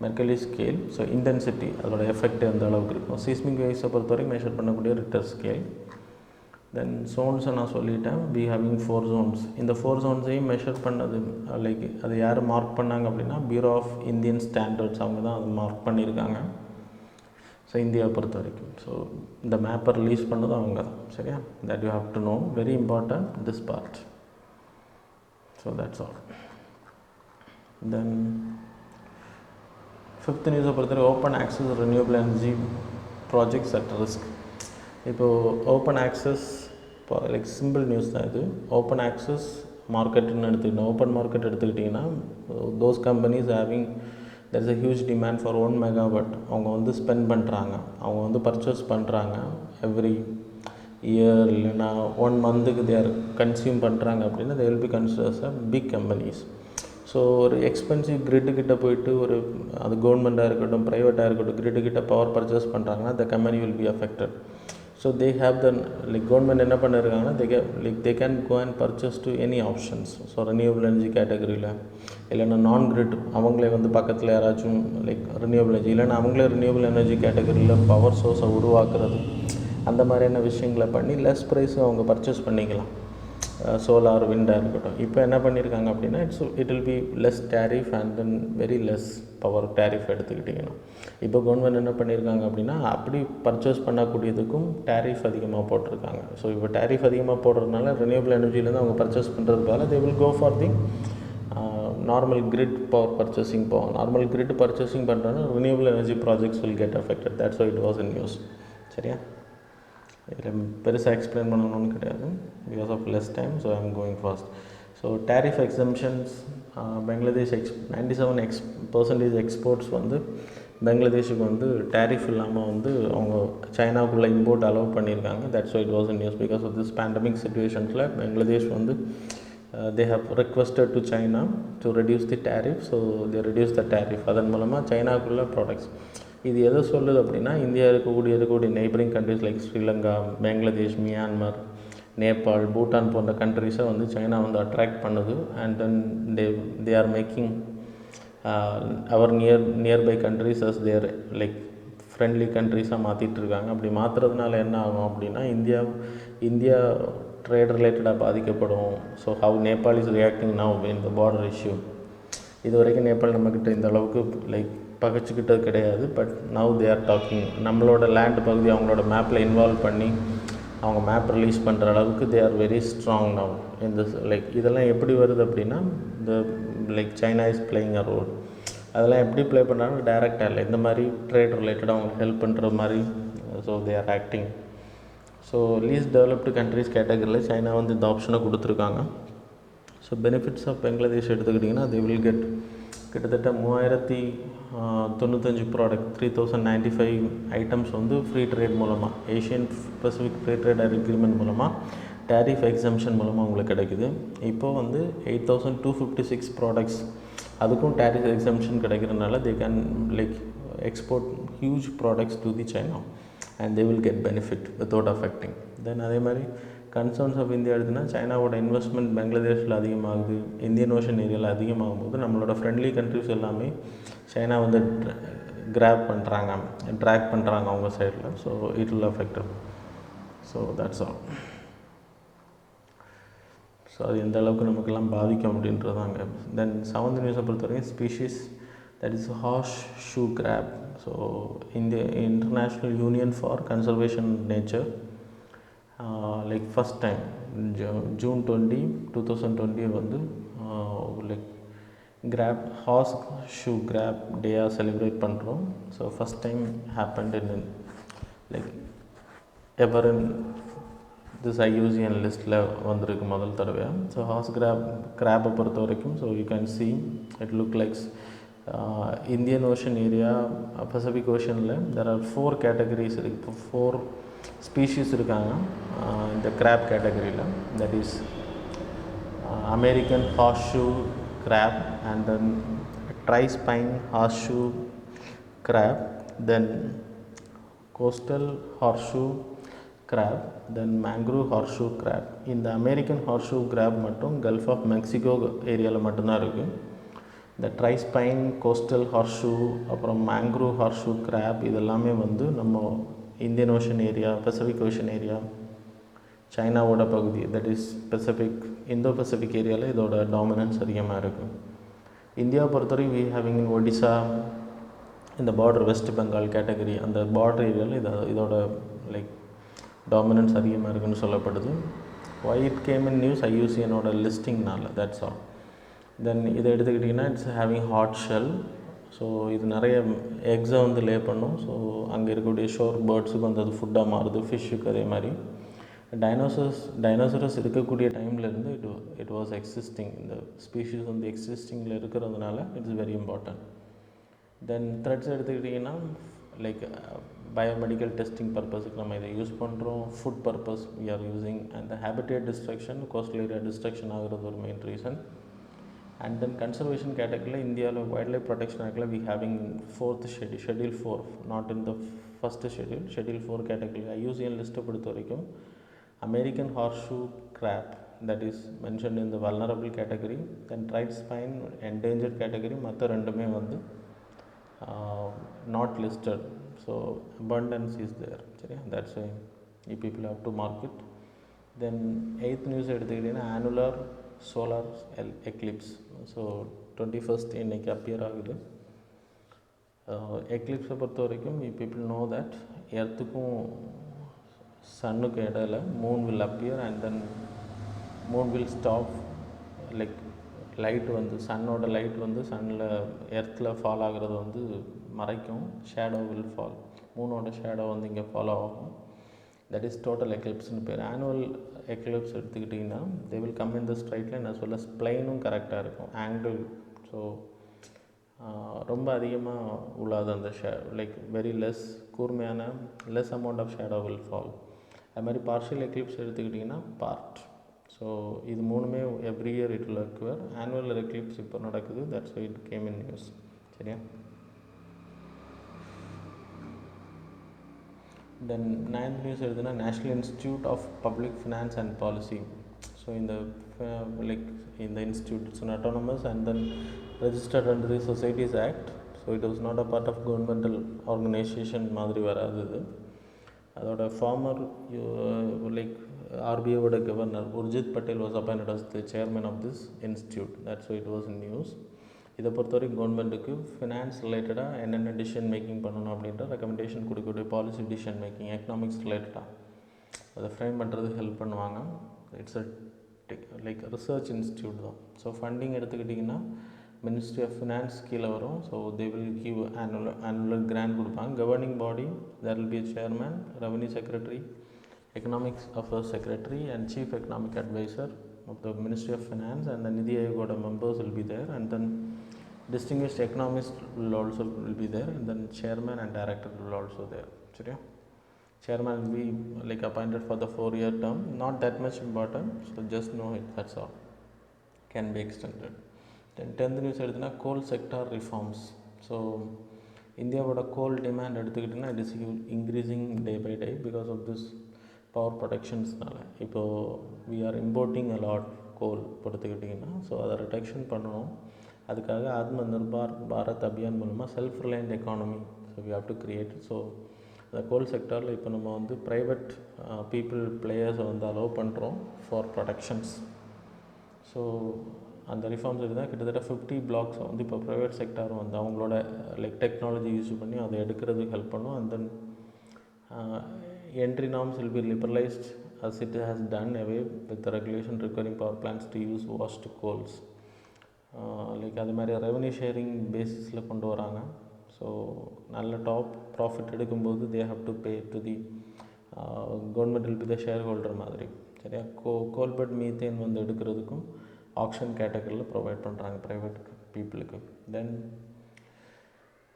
Mercalli scale. So intensity அதோட எஃபெக்ட் எந்த அளவுக்கு இருக்கும். சீஸ்மிக் வேவ்ஸை பொறுத்தவரைக்கும் மெஷர் பண்ணக்கூடிய ரிட்டர் ஸ்கேல். தென் ஜோன்ஸை நான் சொல்லிட்டேன். We having 4 zones. இந்த 4 zonesையும் மெஷர் பண்ணது லைக் அதை யார் மார்க் பண்ணாங்க அப்படின்னா பியூரோ ஆஃப் இந்தியன் ஸ்டாண்டர்ட்ஸ் அவங்க தான் அதை மார்க் பண்ணியிருக்காங்க. ஸோ இந்தியாவை பொறுத்த வரைக்கும் ஸோ இந்த மேப்பை ரிலீஸ் பண்ணதும் அவங்க தான். சரியா? That you have to know very important this part. So that's all. Then 5th நியூஸை பொறுத்தவரை open access renewable energy projects at risk. இப்போது open access like simple news தான் இது. ஓப்பன் ஆக்சஸ் மார்க்கெட்டுன்னு எடுத்துக்கிட்டோம். ஓப்பன் மார்க்கெட் எடுத்துக்கிட்டிங்கன்னா those companies having there is a huge demand for 1 megawatt அவங்க வந்து ஸ்பெண்ட் பண்ணுறாங்க, அவங்க வந்து பர்ச்சேஸ் பண்ணுறாங்க எவ்ரி இயர் இல்லைன்னா 1 monthக்கு தேர் கன்சியூம் பண்ணுறாங்க அப்படின்னா they will be considers a big companies. So ஒரு எக்ஸ்பென்சிவ் கிரிட்டுக்கிட்ட போயிட்டு ஒரு அது கவர்மெண்ட்டாக இருக்கட்டும் ப்ரைவேட்டாக இருக்கட்டும் கிரிட்டுக்கிட்ட பவர் பர்ச்சேஸ் பண்ணுறாங்கன்னா the company will be affected. So they have the like government என்ன பண்ணியிருக்காங்கன்னா they can go and purchase to any options. So renewable energy கேட்டகரியில் இல்லைன்னா நான் கிரிட் அவங்களே வந்து பக்கத்தில் யாராச்சும் லைக் ரினியூவபிள் எனர்ஜி இல்லைன்னா அவங்களே ரினியூவபிள் எனர்ஜி கேட்டகரியில் பவர் சோர்ஸை உருவாக்குறது அந்த மாதிரியான விஷயங்களை பண்ணி லெஸ் ப்ரைஸு அவங்க பர்ச்சேஸ் பண்ணிக்கலாம். சோலார் விண்டாக இருக்கட்டும். இப்போ என்ன பண்ணியிருக்காங்க அப்படின்னா it will B less tariff and then very less power tariff எடுத்துக்கிட்டிங்கன்னா. இப்போ கவர்மெண்ட் என்ன பண்ணியிருக்காங்க அப்படின்னா அப்படி பர்ச்சேஸ் பண்ணக்கூடியதுக்கும் டேரிஃப் அதிகமாக போட்டிருக்காங்க. ஸோ இப்போ டேரிஃப் அதிகமாக போடுறதுனால ரினியூவபிள் எனர்ஜிலேருந்து அவங்க பர்ச்சேஸ் பண்ணுறதுனால they will go for the normal grid power purchasing போவாங்க. நார்மல் கிரிட் பர்ச்சேசிங் பண்ணுறோன்னா renewable energy projects will get affected. That's why it was in news. சரியா? இதில் பெருசாக எக்ஸ்பிளைன் பண்ணணும்னு கிடையாது, because of less time. So I am going fast. So tariff exemptions, Bangladesh 97% exports வந்து பங்களாதேஷுக்கு வந்து டேரிஃப் இல்லாமல் வந்து அவங்க சைனாவுக்குள்ளே இம்போர்ட் அலோவ் பண்ணியிருக்காங்க. That's why it was in news. Because of this pandemic சிச்சுவேஷன்ஸில் Bangladesh வந்து they have requested to China to reduce the tariff, so they reduce the tariff. அதன் மூலமாக சைனாக்குள்ள ப்ராடக்ட்ஸ். இது எதை சொல்லுது அப்படின்னா, இந்தியா இருக்கக்கூடிய neighbouring countries like Sri Lanka, Bangladesh, Myanmar, Nepal, Bhutan போன்ற கண்ட்ரிஸை வந்து சைனா வந்து அட்ராக்ட் பண்ணுது. And then they are making our nearby countries as their like friendly கண்ட்ரிஸாக மாற்றிட்டு இருக்காங்க. அப்படி மாற்றுறதுனால என்ன ஆகும் அப்படின்னா, இந்தியா ட்ரேட் ரிலேட்டடாக பாதிக்கப்படும். So how Nepal is reacting now in the border issue. இது வரைக்கும் நேபாள் நம்மக்கிட்ட இந்த அளவுக்கு லைக் பகைச்சிக்கிட்டது கிடையாது. But now they are talking. நம்மளோட லேண்ட் பகுதி அவங்களோட மேப்பில் இன்வால்வ் பண்ணி அவங்க மேப் ரிலீஸ் பண்ணுற அளவுக்கு they are very strong now இந்த லைக். இதெல்லாம் எப்படி வருது அப்படின்னா, இந்த like China is playing a role. அதெல்லாம் எப்படி ப்ளே பண்ணுறாங்க, டைரெக்டாக இல்லை, இந்த மாதிரி ட்ரேட் ரிலேட்டடாக அவங்களுக்கு ஹெல்ப் பண்ணுற மாதிரி. So they are acting. So least developed countries கேட்டகரியில் சைனா வந்து இந்த ஆப்ஷனை கொடுத்துருக்காங்க. ஸோ பெனிஃபிட்ஸ் ஆஃப் பங்களாதேஷ் எடுத்துக்கிட்டிங்கன்னா, தே வில் கெட் கிட்டத்தட்ட 3095 ப்ராடக்ட், 3095 ஐட்டம்ஸ் வந்து ஃப்ரீ ட்ரேட் மூலமாக, Asian Pacific free trade agreement மூலமாக டேரிஃப் எக்ஸம்ஷன் மூலமாக அவங்களுக்கு கிடைக்குது. இப்போது வந்து 8256 ப்ராடக்ட்ஸ் அதுக்கும் டேரிஃப் எக்ஸம்ஷன் கிடைக்கிறதுனால they can like export huge products to the China and they will get benefit without affecting. Then அதே மாதிரி கன்சர்ன்ஸ் ஆஃப் இந்தியா எடுத்துன்னா, சைனாவோட இன்வெஸ்ட்மெண்ட் பங்களாதேஷில் அதிகமாகுது, இந்தியன் ஓஷன் ஏரியாவில் அதிகமாகும் போது நம்மளோட ஃப்ரெண்ட்லி கண்ட்ரிஸ் எல்லாமே சைனா வந்து ட்ராக் பண்ணுறாங்க அவங்க சைடில். So it will affect. So that's all. So அது எந்த அளவுக்கு நமக்கெல்லாம் பாதிக்கும் அப்படின்றதாங்க. தென் செவன்த் நியூஸை பொறுத்த வரைக்கும் species that is horseshoe crab. So in the International Union for Conservation Nature, like first time June 20, 2020 வந்து like horseshoe crab day celebrate பண்ணுறோம். So first time happened in like ever in this IUCN லிஸ்ட்டில் வந்திருக்கு முதல் தடவையாக. So hours கிராப்பை பொறுத்த வரைக்கும், so you can see it look like Indian Ocean area, Pacific ஓஷனில் தெர் ஆர் 4 கேட்டகரிஸ் இருக்குது. இப்போ 4 ஸ்பீஷீஸ் இருக்காங்க இந்த கிராப் கேட்டகரியில். That is American horseshoe crab, and then trispine horseshoe crab, then coastal horseshoe crab, then mangrove horseshoe crab. இந்த American horseshoe crab மட்டும் Gulf of Mexico ஏரியாவில் மட்டும்தான் இருக்குது. இந்த ட்ரைஸ்பைன், கோஸ்டல் ஹார்ஸ்ஷூ, அப்புறம் மேங்க்ரூவ் ஹார்ஸ்ஷூ கிராப் இதெல்லாமே வந்து நம்ம Indian Ocean area, Pacific Ocean area, சைனாவோட பகுதி, தட் இஸ் இந்தோ பசிபிக் ஏரியாவில் இதோட டாமினன்ஸ் அதிகமாக இருக்குது. இந்தியாவை பொறுத்தவரைக்கும் வி ஹேவிங் இன் ஒடிசா, இந்த பார்டர் வெஸ்ட் பெங்கால் கேட்டகரி, அந்த பார்டர் ஏரியாவில் இதோட லைக் டாமினன்ஸ் அதிகமாக இருக்குதுன்னு சொல்லப்படுது. Why it came in news, ஐயூசிஎனோட லிஸ்டிங்னால, தட்ஸ் ஆல். தென் இதை எடுத்துக்கிட்டிங்கன்னா, it's having hard shell. So இது நிறைய எக்ஸை வந்து லே பண்ணும். ஸோ அங்கே இருக்கக்கூடிய ஷோர் பேர்ட்ஸுக்கு வந்து அது ஃபுட்டாக மாறுது, ஃபிஷ்ஷுக்கு அதே மாதிரி. டைனோசரஸ் இருக்கக்கூடிய டைம்லேருந்து இட் வாஸ் எக்ஸிஸ்டிங். இந்த ஸ்பீஷீஸ் வந்து எக்ஸிஸ்டிங்கில் இருக்கிறதுனால it's very important. Then threats எடுத்துக்கிட்டிங்கன்னா, லைக் பயோமெடிக்கல் டெஸ்டிங் பர்பஸுக்கு நம்ம இதை யூஸ் பண்ணுறோம். Food purpose we are using. And habitat destruction, coastal area destruction ஆகிறது ஒரு main reason. And then conservation கேட்டகரியில் இந்தியாவில் வைல்ட் லைஃப் ப்ரொடெக்ஷன் ஆக்டில் we having 4th schedule 4, not in the first schedule 4 கேட்டகரியில் ஐயூசிஎன் லிஸ்ட்டை பொறுத்த வரைக்கும் American horseshoe graph that is mentioned in the vulnerable category, then ட்ரைஸ்பைன் endangered category, மற்ற ரெண்டுமே வந்து not listed. So abundance is there. சரியா, that's why you people have to mark it. Then 8th news எடுத்துக்கிட்டிங்கன்னா annular solar eclipse. So 21st இன்னைக்கு appear ஆகுது. எக்லிப்ஸை பொறுத்த வரைக்கும் you people know that எர்த்துக்கும் சன்னுக்கு இடையில் Moon will appear and then moon will stop like light வந்து சன்னோட light வந்து சன்னில் எர்த்தில் fall ஆகிறது வந்து மறைக்கும். Shadow will fall. மூனோட ஷேடோ வந்து இங்கே ஃபாலோ ஆகும். தட் இஸ் டோட்டல் எக்லிப்ஸ்னு பேர். ஆனுவல் எக்லிப்ஸ் எடுத்துக்கிட்டிங்கன்னா they will come in the straight line as well as பிளைனும் கரெக்டாக இருக்கும், ஆங்கிள். ஸோ ரொம்ப அதிகமாக உள்ளாது அந்த லைக் வெரி லெஸ் கூர்மையான less amount of shadow will fall. அது மாதிரி பார்ஷியல் எக்லிப்ஸ் எடுத்துக்கிட்டிங்கன்னா பார்ட். ஸோ இது மூணுமே every year it will occur. Annual eclipse இப்போ நடக்குது, that's why it came in news. சரியா? தென் 9th நியூஸ் எழுதுனா national institute of public finance and policy. So இந்த இந்த institute it's an autonomous and then registered under the Societies Act. So it was not a part of governmental organisation மாதிரி வராது இது. அதோட former ஆர்பிஐயோட governor Urjit Patel was appointed as the chairman of this institute. That's why it was in news. இதை பொறுத்த வரைக்கும் கவர்மெண்ட்டுக்கு finance ரிலேட்டடாக என்னென்ன டிசிஷன் மேக்கிங் பண்ணணும் அப்படின்ற ரெக்கமெண்டேஷன் கொடுக்கக்கூடிய பாலிசி டிசிஷன் மேக்கிங், எக்கனாமிக்ஸ் ரிலேட்டடாக அதை ஃப்ரேம் பண்ணுறதுக்கு ஹெல்ப் பண்ணுவாங்க. இட்ஸ் லைக் ரிசர்ச் இன்ஸ்டியூட் தான். ஸோ ஃபண்டிங் எடுத்துக்கிட்டிங்கன்னா மினிஸ்ட்ரி ஆஃப் ஃபினான்ஸ் கீழே வரும். So they will give annual grant கொடுப்பாங்க. Governing body there will be chairman, revenue secretary, economics affairs secretary and chief economic adviser of the Ministry of Finance, and the Nidhi Aayog members will be there, and then distinguished economists will be there, and then chairman and director will also there. சரியா? Chairman will be like appointed for the 4-year term, not that much important, so just know it, that's all. Can be extended. Then 10th news எடுத்துனா coal sector reforms. So இந்தியாவோட coal demand எடுத்துக்கிட்டிங்கன்னா it is increasing day by day because of this power ப்ரொடக்ஷன்ஸ்னால. இப்போது we are importing a lot coal எடுத்துக்கிட்டிங்கன்னா. So அதை reduction பண்ணணும். அதுக்காக ஆத்ம நிர்பார் பாரத் அபியான் மூலமாக self reliant economy so we have to create. So அந்த கோல் செக்டாரில் இப்போ நம்ம வந்து ப்ரைவேட் பீப்புள் பிளேயர்ஸை வந்து அலோவ் பண்ணுறோம் ஃபார் ப்ரொடக்ஷன்ஸ். ஸோ அந்த ரிஃபார்ம்ஸ் இருந்தால் கிட்டத்தட்ட 50 பிளாக்ஸை வந்து இப்போ ப்ரைவேட் செக்டார் வந்து அவங்களோட லைக் டெக்னாலஜி யூஸ் பண்ணி அதை எடுக்கிறதுக்கு ஹெல்ப் பண்ணும். And then entry norms will be liberalized as it has done away with the regulation requiring power plants to use washed coals. Like அது மாதிரி ரெவன்யூ ஷேரிங் பேசிஸில் கொண்டு வராங்க. ஸோ நல்ல டாப் ப்ராஃபிட் எடுக்கும்போது they have to pay to the government will be the shareholder மாதிரி. சரியா? கோல்பெட் methane வந்து எடுக்கிறதுக்கும் ஆக்ஷன் கேட்டகரியில் ப்ரொவைட் பண்ணுறாங்க ப்ரைவேட் பீப்புளுக்கு. Then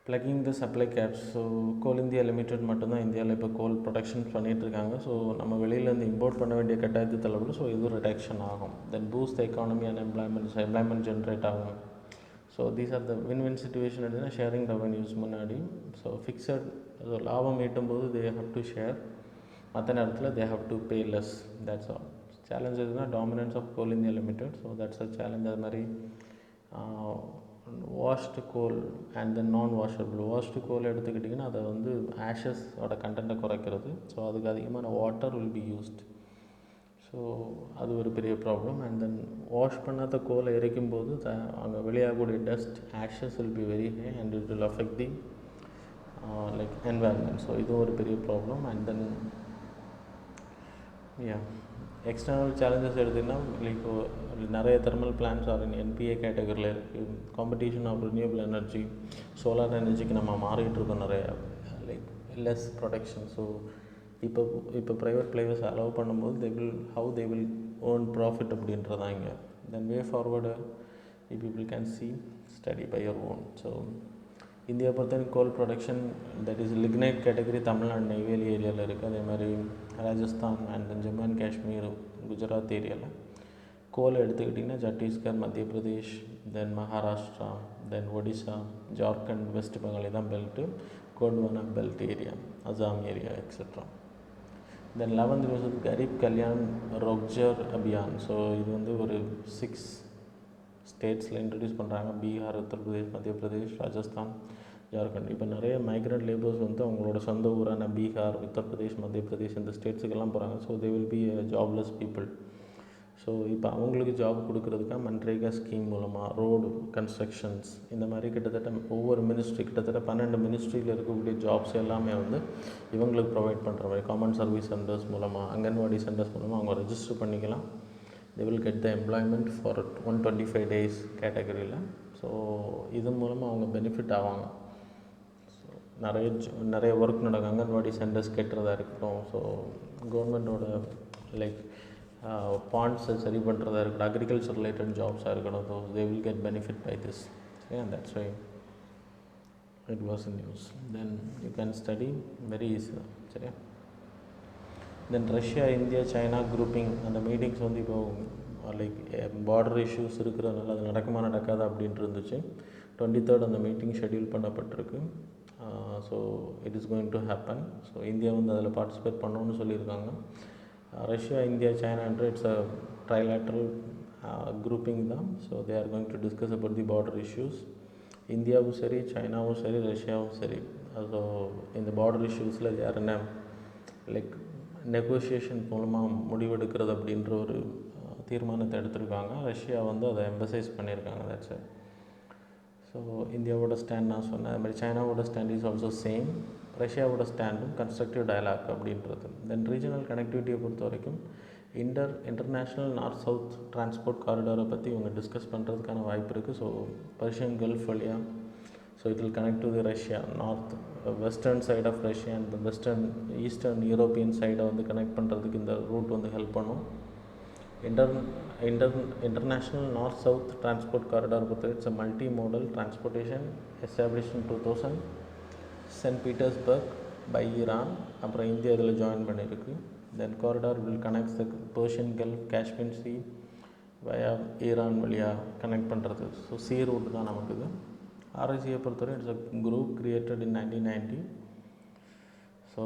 plugging the supply gaps. So coal India limited மட்டும்தான் இந்தியாவில் இப்போ கோல் ப்ரொடக்ஷன் பண்ணிகிட்ருக்காங்க. ஸோ நம்ம வெளியிலேருந்து இம்போர்ட் பண்ண வேண்டிய கட்டாயத்தை தள்ளப்படும். ஸோ இது ரிடக்ஷன் ஆகும். Then boost the economy and employment generate ஆகும். So these are the win situation. எடுத்துன்னா ஷேரிங் ரெவன்யூஸ் முன்னாடி. ஸோ ஃபிக்ஸட் லாபம் ஈட்டும்போது தே ஹவ் டு ஷேர், மற்ற நேரத்தில் they have to pay less. That's all. Challenge எதுனா dominance of coal India limited. So that's a challenge. அது மாதிரி washed goal and then நான் வாஷபிள். வாஷ்டு கோல் எடுத்துக்கிட்டிங்கன்னா அதை வந்து ஆஷஸோட கண்டென்ட்டை குறைக்கிறது. ஸோ அதுக்கு அதிகமான water will be used. So அது ஒரு பெரிய ப்ராப்ளம். அண்ட் தென் வாஷ் பண்ணாத கோலை எரிக்கும் போது அங்கே வெளியாகக்கூடிய dust ashes will be very high and it will affect the like environment. So இதுவும் ஒரு பெரிய problem. And then external challenges எடுத்திங்கன்னா லைக் நிறைய தெர்மல் பிளான்ஸ் ஆர் என்பிஏ கேட்டகரியில் இருக்குது. Competition of renewable energy, solar எனர்ஜிக்கு நம்ம மாறிட்டு இருக்கோம் நிறையா, லைக் லெஸ் ப்ரொடக்ஷன். ஸோ இப்போ ப்ரைவேட் பிளேயர்ஸ் அலோவ் பண்ணும்போது தே வில் ஓன் ப்ராஃபிட் அப்படின்றதான் இங்கே. Then way forward people can see study by your own. So India பொறுத்தவரைக்கும் கோல் production that is lignite category Tamil Nadu Neyveli ஏரியாவில் இருக்குது. அதே மாதிரி Rajasthan and then Jammu and Kashmir, Gujarat ஏரியாவில். கோல் எடுத்துக்கிட்டிங்கன்னா சத்தீஸ்கர், மத்திய பிரதேஷ், தென் மகாராஷ்டிரா, தென் ஒடிசா, ஜார்க்கண்ட், வெஸ்ட் பெங்கால் தான் belt. Gondwana belt area, Assam area etcetera. தென் 11th news kharif Kalyan Roger Abhiyan. So இது வந்து ஒரு 6 ஸ்டேட்ஸில் இன்ட்ரடியூஸ் பண்ணுறாங்க. பீகார், உத்தரப்பிரதேஷ், மத்திய பிரதேஷ், ராஜஸ்தான், ஜார்க்கண்ட். இப்போ நிறைய மைக்ரண்ட் லேபர்ஸ் வந்து அவங்களோட சொந்த ஊரான பீகார், உத்தரப்பிரதேஷ், மத்திய பிரதேஷ் இந்த ஸ்டேட்ஸுக்கெல்லாம் போகிறாங்க. So they will B jobless people. So இப்போ அவங்களுக்கு ஜாப் கொடுக்கறதுக்காக மன்ரேகா ஸ்கீம் மூலமாக ரோடு கன்ஸ்ட்ரக்ஷன்ஸ் இந்த மாதிரி கிட்டத்தட்ட ஒவ்வொரு மினிஸ்ட்ரி கிட்டத்தட்ட 12 மினிஸ்ட்ரியில் இருக்கக்கூடிய ஜாப்ஸ் எல்லாமே வந்து இவங்களுக்கு ப்ரொவைட் பண்ணுற மாதிரி காமன் சர்வீஸ் சென்டர்ஸ் மூலமாக, அங்கன்வாடி சென்டர்ஸ் மூலமாக அவங்க ரெஜிஸ்டர் பண்ணிக்கலாம். they will get the employment for 125 days கேட்டகரியில். ஸோ இது மூலமாக அவங்க பெனிஃபிட் ஆவாங்க. ஸோ நிறைய ஒர்க் நடக்கும். அங்கன்வாடி சென்டர்ஸ் கட்டுறதா இருக்கட்டும், ஸோ கவர்மெண்ட்டோட லைக் பாண்ட்ஸை சரி பண்ணுறதா இருக்கட்டும், அக்ரிகல்ச்சர் ரிலேட்டட் ஜாப்ஸாக இருக்கட்டும், so they will get benefit by this. And that's why it was in news. Then you can study very easy. சரியா? தென் ரஷ்யா இந்தியா சைனா குரூப்பிங் அந்த மீட்டிங்ஸ் வந்து இப்போது லைக் பார்டர் இஷ்யூஸ் இருக்கிறதுனால அது நடக்குமா நடக்காதா அப்படின்ட்டு இருந்துச்சு. 23rd அந்த மீட்டிங் ஷெட்யூல் பண்ணப்பட்டிருக்கு. So it is going to happen. So India வந்து அதில் பார்ட்டிசிபேட் பண்ணணும்னு சொல்லியிருக்காங்க. ரஷ்யா இந்தியா சைனான்ற இட்ஸ் அ ட்ரைலேட்ரல் குரூப்பிங் தான். So they are going to discuss about the border issues. இந்தியாவும் சரி சைனாவும் சரி ரஷ்யாவும் சரி, ஸோ இந்த பார்டர் இஷ்யூஸில் யார் என்ன லைக் நெகோஷியேஷன் மூலமாக முடிவெடுக்கிறது அப்படின்ற ஒரு தீர்மானத்தை எடுத்திருக்காங்க. ரஷ்யா வந்து அதை எம்பசைஸ் பண்ணியிருக்காங்க. That's it. ஸோ இந்தியாவோட ஸ்டாண்ட் நான் சொன்னேன். அது மாதிரி சைனாவோட ஸ்டாண்ட் இஸ் ஆல்சோ சேம். ரஷ்யாவோட ஸ்டாண்டும் கன்ஸ்ட்ரக்டிவ் டயலாக் அப்படின்றது. தென் ரீஜனல் கனெக்டிவிட்டியை பொறுத்த வரைக்கும் இன்டர்நேஷ்னல் நார்த் சவுத் டிரான்ஸ்போர்ட் காரிடாரை பற்றி இவங்க டிஸ்கஸ் பண்ணுறதுக்கான வாய்ப்பு இருக்குது. ஸோ பர்ஷியன் கல்ஃப் வழியாக, so it will connect to the Russia north western side of Russia and western eastern European சைடை வந்து கனெக்ட் பண்ணுறதுக்கு இந்த ரூட் வந்து ஹெல்ப் பண்ணும். International north south transport corridor பொறுத்த it's a multi modal transportation established in 2000 Saint Petersburg by Iran. அப்புறம் India இதில் join பண்ணியிருக்கு. Then corridor will connects the Persian gulf Caspian C via Iran வழியாக connect பண்ணுறது. So C root தான் நமக்கு இது. ஆர்ஐசியை பொறுத்தவரை it's a group created in 1990. So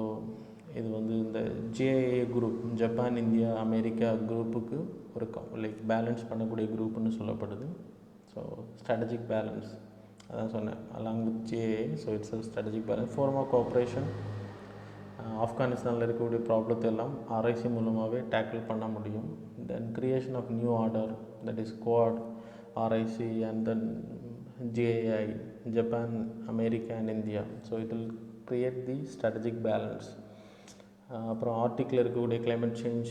இது வந்து இந்த JA group Japan India America குரூப்புக்கு ஒரு லைக் பேலன்ஸ் பண்ணக்கூடிய குரூப்புன்னு சொல்லப்படுது. ஸோ ஸ்ட்ராட்டஜிக் பேலன்ஸ் அதான் சொன்னேன் along with JA. So it's a strategic balance form of cooperation. ஆப்கானிஸ்தானில் இருக்கக்கூடிய ப்ராப்ளத்தை எல்லாம் ஆர்ஐசி மூலமாகவே டேக்கிள் பண்ண முடியும். Then creation of new order that is Quad RIC and then JAI Japan America and India. So it will create the strategic balance. அப்புறம் ஆர்டிக்கில் இருக்கக்கூடிய கிளைமேட் சேஞ்ச்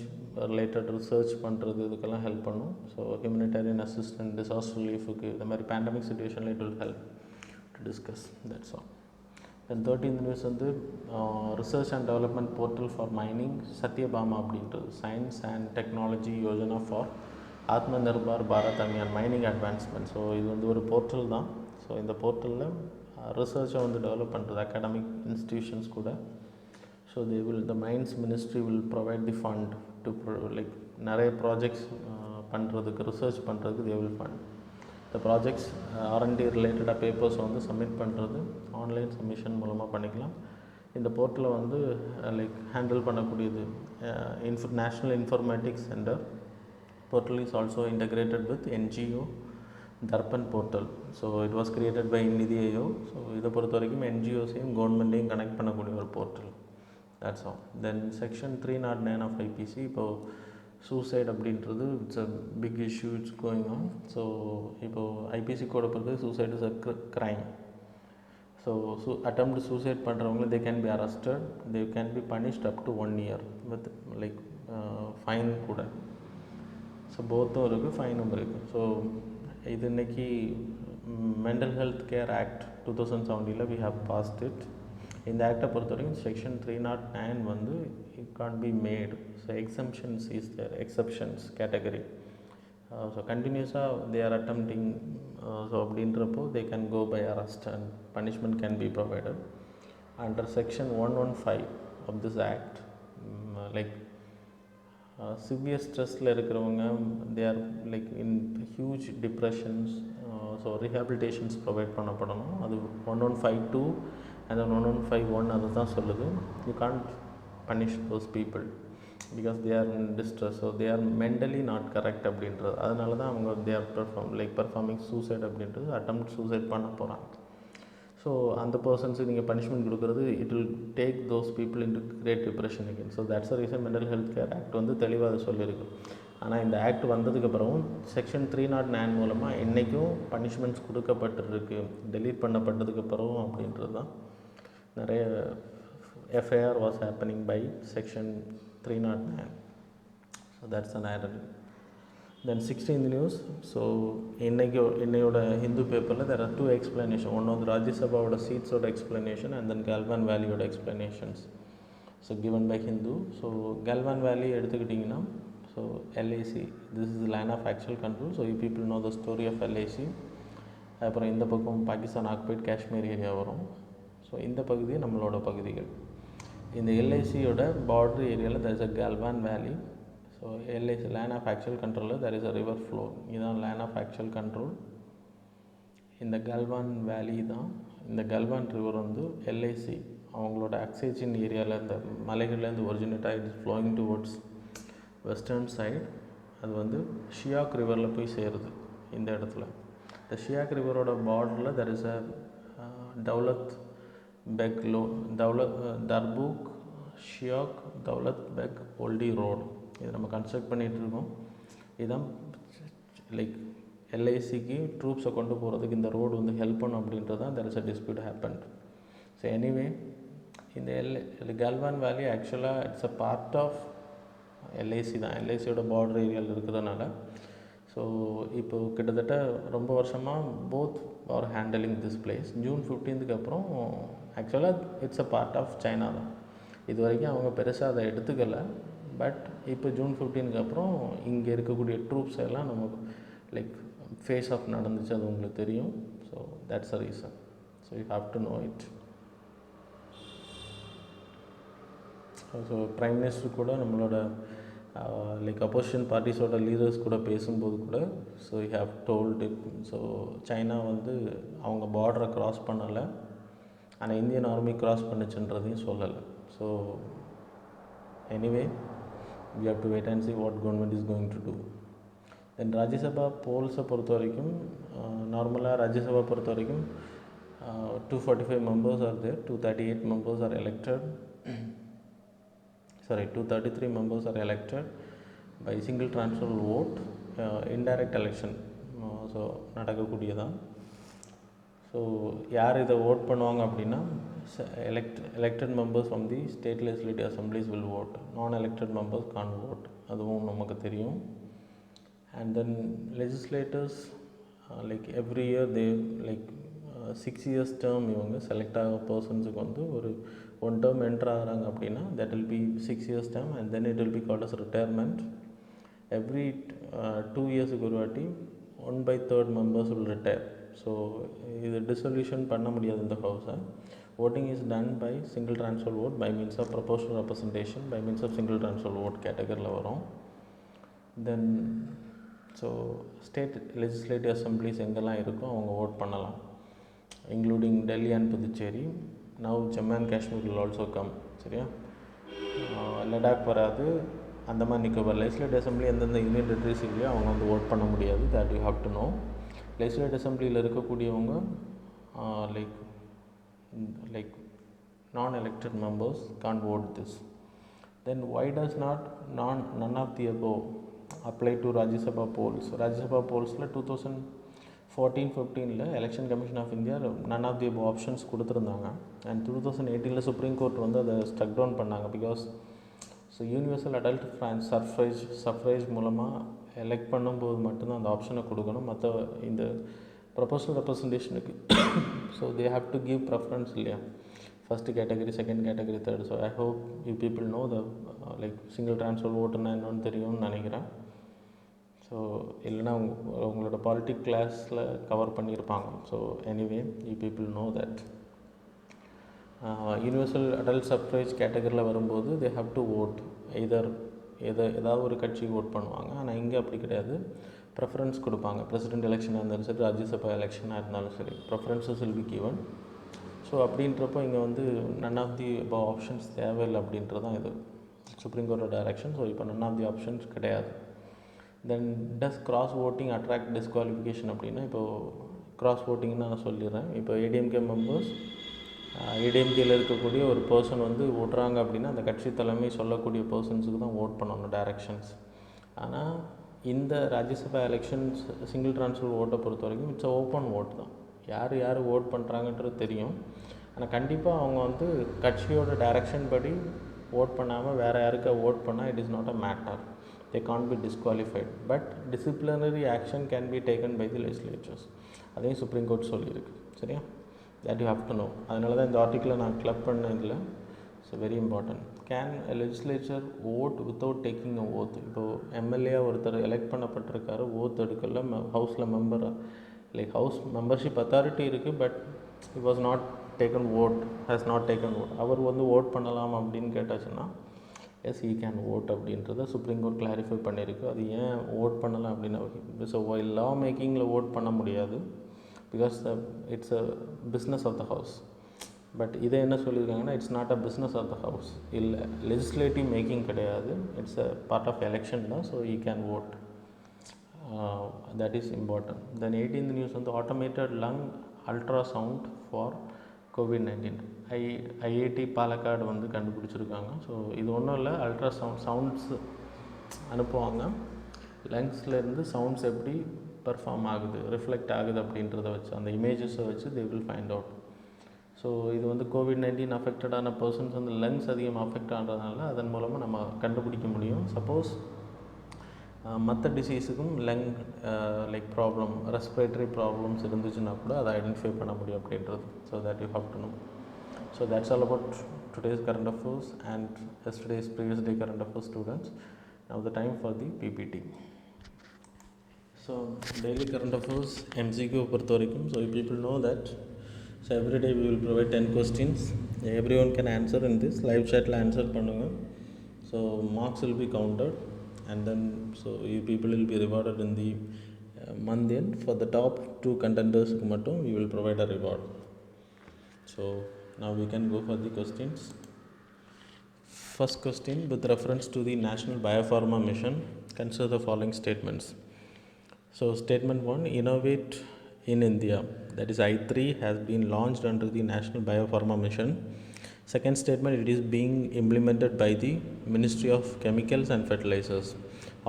ரிலேட்டட் ரிசர்ச் பண்ணுறது இதுக்கெல்லாம் ஹெல்ப் பண்ணும். ஸோ ஹியூமனிடேரியன் அசிஸ்டன்ட் டிசாஸ்டர் ரிலீஃபுக்கு இந்த மாதிரி pandemic சுச்சுவேஷனில் it will help to discuss. That's all. Then 13th news வந்து research and development portal for mining Satyabhama அப்படின்றது science and technology Yojana for Atma Nirbhar Bharat and mining advancement. So இது வந்து ஒரு போர்ட்டல் தான். ஸோ இந்த போர்ட்டலில் ரிசர்ச்சை வந்து டெவலப் பண்ணுறது அகாடமிக் இன்ஸ்டிடியூஷன்ஸ் கூட. So the mines ministry will provide the fund to like நிறைய ப்ராஜெக்ட்ஸ் பண்ணுறதுக்கு ரிசர்ச் பண்ணுறதுக்கு they will fund the projects. R&D ரிலேட்டடாக பேப்பர்ஸ் வந்து சப்மிட் பண்ணுறது ஆன்லைன் சப்மிஷன் மூலமாக பண்ணிக்கலாம். இந்த போர்ட்டலில் வந்து லைக் ஹேண்டில் பண்ணக்கூடியது national informatics centre. portal is also integrated with NGO Darpan portal. So it was created by NITI Aayog. So இதை பொறுத்த வரைக்கும் என்ஜிஓஸையும் கவர்மெண்ட்டையும் கனெக்ட் பண்ணக்கூடிய ஒரு portal. That's all. Then section 309 of IPC. இப்போது சூசைட் அப்படின்றது it's a big issue it's going on. So இப்போது IPC கோடை பொறுத்து suicide is a crime. So attempt suicide பண்ணுறவங்க they can be arrested, they can be punished up to 1 year with like fine கூட. So போத்தும் இருக்குது ஃபைனும் இருக்குது. So இது இன்றைக்கி mental health care act 2017 we have passed it. இந்த ஆக்டை பொறுத்த வரைக்கும் செக்ஷன் 309 வந்து it can be made. So exemptions is there, exceptions category. So கண்டினியூஸாக தே ஆர் அட்டெம்ப்டிங். ஸோ அப்படின்றப்போ they can go by arrest and punishment can be provided under section 115 of this act. Like severe ஸ்ட்ரெஸ்ஸில் இருக்கிறவங்க they are like in huge depressions. So rehabilitations provide பண்ணப்படணும். அது 1152 and then 1151 அது தான் சொல்லுது. You can't punish those people because they are in distress. So they are mentally not correct அப்படின்றது. அதனால தான் அவங்க தே ஆர் பெர்ஃபார்மிங் சூசைட் அப்படின்றது அட்டெம்ப்ட் சூசைட் பண்ண போகிறாங்க. ஸோ அந்த பர்சன்ஸுக்கு நீங்கள் பனிஷ்மெண்ட் கொடுக்குறது it will take those people into great depression again. So that's a reason mental health care act வந்து தெளிவாக அதை சொல்லியிருக்கு. ஆனால் இந்த ஆக்ட் வந்ததுக்கப்புறம் செக்ஷன் 309 மூலமாக இன்றைக்கும் பனிஷ்மெண்ட்ஸ் கொடுக்கப்பட்டிருக்கு டெலீட் பண்ணப்பட்டதுக்கப்புறம் அப்படின்றது தான். நிறைய FIR was happening by section 309. So that's an iron. Then 16th news. So இன்னையோட ஹிந்து பேப்பரில் there are two explanation. ஒன்று வந்து ராஜ்யசபாவோட சீட்ஸோட எக்ஸ்ப்ளனேஷன் அண்ட் தென் கல்வான் வேலியோட explanations. So given by Hindu. So Galwan valley எடுத்துக்கிட்டிங்கன்னா, so LIC, this is line of actual control. So you people know the story of LIC. அப்புறம் இந்த பக்கம் பாகிஸ்தான் ஆக்குபைட் காஷ்மீர் ஏரியா வரும். ஸோ இந்த பகுதி நம்மளோட பகுதிகள். இந்த எல்ஐசியோட பார்டர் ஏரியாவில் there is a Galwan valley. So LIC land of actual கண்ட்ரோலில் there is a river flow. இதுதான் லேண்ட் ஆஃப் ஆக்சுவல் கண்ட்ரோல். இந்த கல்வான் வேலி தான், இந்த கல்வான் ரிவர் வந்து எல்ஐசி அவங்களோட அக்சேஜின் ஏரியாவில் இந்த மலைகள்லேருந்து ஒரிஜினேட்டாக it's flowing towards western side. அது வந்து ஷியாக் ரிவரில் போய் சேருது இந்த இடத்துல. இந்த ஷியாக் ரிவரோட பார்டரில் there is a Daulat Beg Darbuk Shyok Daulat Beg Oldi road. இதை நம்ம கன்ஸ்ட்ரக்ட் பண்ணிகிட்ருக்கோம். இதுதான் லைக் எல்ஐசிக்கு ட்ரூப்ஸை கொண்டு போகிறதுக்கு இந்த ரோடு வந்து ஹெல்ப் பண்ணும் அப்படின்றது தான் there is a dispute happened. So anyway இந்த கல்வான் வேலி ஆக்சுவலாக it's a part of LIC தான், எல்ஐசியோட பார்டர் ஏரியாவில் இருக்கிறதுனால. ஸோ இப்போது கிட்டத்தட்ட ரொம்ப வருஷமாக both are handling this place. June 15க்கு அப்புறம் ஆக்சுவலாக it's a part of China தான். இது வரைக்கும் அவங்க பெருசாக அதை எடுத்துக்கலை. பட் இப்போ ஜூன் 15க்கு அப்புறம் இங்கே இருக்கக்கூடிய ட்ரூப்ஸ் எல்லாம் நமக்கு லைக் ஃபேஸ் ஆஃப் நடந்துச்சு, அது உங்களுக்கு தெரியும். So that's a reason. So you have to no it. So prime minister கூட நம்மளோட லைக் அப்போசிஷன் பார்ட்டிஸோட லீடர்ஸ் கூட பேசும்போது கூட so you have told it. So China வந்து அவங்க பார்டரை க்ராஸ் பண்ணலை, ஆனால் இந்தியன் ஆர்மி க்ராஸ் பண்ணிச்சுன்றதையும் சொல்லலை. So anyway we have to wait and see what government is going to do. Then Rajya Sabha போல்ஸை பொறுத்த வரைக்கும் நார்மலாக ராஜ்யசபா பொறுத்த வரைக்கும் 245 members are there, 238 members are elected, 233 members are elected by single transfer vote, indirect election. So நடக்கக்கூடியதான். So யார் இதை vote பண்ணுவாங்க அப்படின்னா elected members from the state legislative assemblies will vote. Non-elected members can't vote. அதுவும் நமக்கு தெரியும். And then legislators like every year they like 6 years term இவங்க select ஆக பர்சன்ஸுக்கு வந்து ஒரு 1 term என்ட்ரு ஆகிறாங்க அப்படின்னா that will be 6 years term and then it will be called as retirement. Every 2 yearsக்கு ஒரு வாட்டி 1/3 members will retire. ஸோ இது dissolution பண்ண முடியாது இந்த ஹவுஸை. voting is done by single transfer vote by means of proportional representation by means of single transfer vote கேட்டகரியில் வரும். Then so state legislative assemblies எங்கெல்லாம் இருக்கோ அவங்க ஓட் பண்ணலாம், including Delhi and Puducherry. Now Jammu and Kashmir will also come. சரியா, லடாக் வராது, Andaman Nicobar legislative assembly எந்தெந்த union territories இல்லையோ அவங்க வந்து ஓட் பண்ண முடியாது. That you have to know. Legislative அசம்பிளியில் இருக்கக்கூடியவங்க like non-elected members can't vote this. Then why does none of the above apply to Rajya Sabha polls? Rajya Sabha polls-ல 2014-15ல election commission of India none of the above options கொடுத்துருந்தாங்க. And 2018ல் supreme court வந்து அதை struck down பண்ணாங்க. Because so universal adult suffrage மூலமாக elect பண்ணும்போது மட்டும்தான் அந்த ஆப்ஷனை கொடுக்கணும். மற்ற இந்த ப்ரொபோஷனல் ரெப்ரசன்டேஷனுக்கு so they have to give preference இல்லையா, first category, second category, third. So I hope you people know the like single transfer ஓட்டுன்னா என்னன்னு தெரியும்னு நினைக்கிறேன். ஸோ இல்லைனா உங்களோட பாலிட்டிக் கிளாஸில் கவர் பண்ணியிருப்பாங்க. So anyway you people know that universal adult suffrage கேட்டகரியில் வரும்போது தே ஹாவ் டு ஓட் ஏதாவது ஒரு கட்சிக்கு ஓட் பண்ணுவாங்க. ஆனால் இங்கே அப்படி கிடையாது, ப்ரெஃபரன்ஸ் கொடுப்பாங்க. பிரசிடென்ட் எலெக்ஷனாக இருந்தாலும் சரி, ராஜ்யசபா எலெக்ஷனாக இருந்தாலும் சரி, preferences will be given. So அப்படின்றப்போ இங்கே வந்து none of the above options தேவையில்லை அப்படின்றது தான் இது சுப்ரீம் கோர்ட்டோட டைரக்ஷன். ஸோ இப்போ நன் ஆஃப் தி ஆப்ஷன்ஸ் கிடையாது. தென் டஸ் கிராஸ் ஓட்டிங் அட்ராக்ட் டிஸ்குவாலிஃபிகேஷன் அப்படின்னா, இப்போது கிராஸ் ஓட்டிங்னு நான் சொல்லிடுறேன். இப்போ ஏடிஎம்கே மெம்பர்ஸ் ஏடிஎம்கேயில் இருக்கக்கூடிய ஒரு பர்சன் வந்து ஓட்டுறாங்க அப்படின்னா அந்த கட்சி தலைமை சொல்லக்கூடிய பர்சன்ஸுக்கு தான் ஓட் பண்ணணும் டைரக்ஷன்ஸ். ஆனால் இந்த ராஜ்யசபா எலெக்ஷன்ஸ் சிங்கிள் ட்ரான்ஸ்ஃபர் ஓட்டை பொறுத்த வரைக்கும் இட்ஸ் ஓப்பன் ஓட் தான். யார் ஓட் பண்ணுறாங்கன்றது தெரியும். ஆனால் கண்டிப்பாக அவங்க வந்து கட்சியோட டைரக்ஷன் படி ஓட் பண்ணாமல் வேறு யாருக்கா ஓட் பண்ணால் it is not a matter. they can't be disqualified, but disciplinary action can be taken by the legislatures. அதையும் சுப்ரீம் கோர்ட் சொல்லியிருக்கு. சரியா? that you have to know. அதனால தான் இந்த ஆர்டிக்கிளை நான் கிளப் பண்ணதில் so very important. Can legislature vote without taking a oath? இப்போது MLA ஒருத்தர் எலெக்ட் பண்ணப்பட்டிருக்காரு, ஓத் எடுக்கல, ஹவுஸில் மெம்பராக லைக் ஹவுஸ் மெம்பர்ஷிப் அத்தாரிட்டி இருக்குது, but it was not taken oath, has not taken oath. அவர் வந்து ஓட் பண்ணலாம் அப்படின்னு கேட்டாச்சுன்னா எஸ் ஈ கேன் ஓட் அப்படின்றத சுப்ரீம் கோர்ட் கிளாரிஃபை பண்ணியிருக்கு. அது ஏன் ஓட் பண்ணலாம் அப்படின்னு. ஸோ லா மேக்கிங்கில் ஓட் பண்ண முடியாது, because it's a business of the house. But இதை என்ன சொல்லியிருக்காங்கன்னா, it's not a business of the house, இல்லை லெஜிஸ்லேட்டிவ் மேக்கிங் கிடையாது, it's a part of election தான். So he can vote, that is important. Then 18th news வந்து automated lung ultrasound for COVID-19 IIT Palakkad வந்து கண்டுபிடிச்சிருக்காங்க. So இது ஒன்றும் இல்லை, sounds அனுப்புவாங்க, லங்ஸ்லேருந்து சவுண்ட்ஸ் எப்படி பர்ஃபார்ம் ஆகுது, ரிஃப்ளெக்ட் ஆகுது அப்படின்றத வச்சு, அந்த இமேஜஸை வச்சு they will find out. So இது வந்து COVID-19 அஃபெக்டடான பர்சன்ஸ் வந்து லங்ஸ் அதிகமாக அஃபெக்ட் ஆகிறதுனால அதன் மூலமாக நம்ம கண்டுபிடிக்க முடியும். சப்போஸ் மற்ற டிசீஸுக்கும் lung like problem, respiratory problems இருந்துச்சுன்னா கூட அதை ஐடென்டிஃபை பண்ண முடியும் அப்படின்றது. So that you have to know. So that's all about today's current affairs and yesterday's previous day current affairs students. Now the time for the PPT. So daily current affairs MCQ பொறுத்த வரைக்கும், so people know that. So every day we will provide 10 questions. Everyone can answer in this live சேட்டில் answer பண்ணுங்கள். So marks will be counted and then so you people will be rewarded in the month end. For the top 2 contenders mattum we will provide a reward. So now we can go for the questions. First question, with reference to the National Biopharma Mission, consider the following statements. So statement 1, innovate in India, that is I3 has been launched under the National Biopharma Mission. Second statement, it is being implemented by the Ministry of Chemicals and Fertilizers.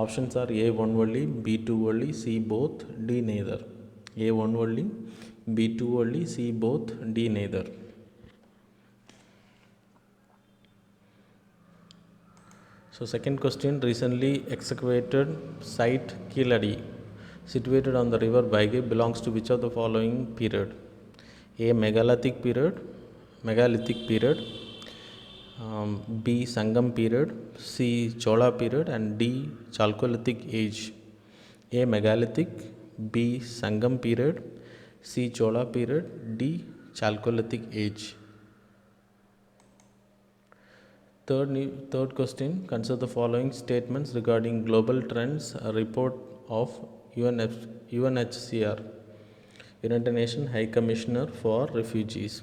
Options are A1 only, B2 only, C both, D neither. A1 only, B2 only, C both, D neither. So second question, recently excavated site Kiladi situated on the river Baigai belongs to which of the following period? A megalithic period, B Sangam period, C Chola period, and D Chalcolithic age. A megalithic, B Sangam period, C Chola period, D Chalcolithic age. Third question, consider the following statements regarding global trends, a report of UNHCR, United Nations High Commissioner for Refugees.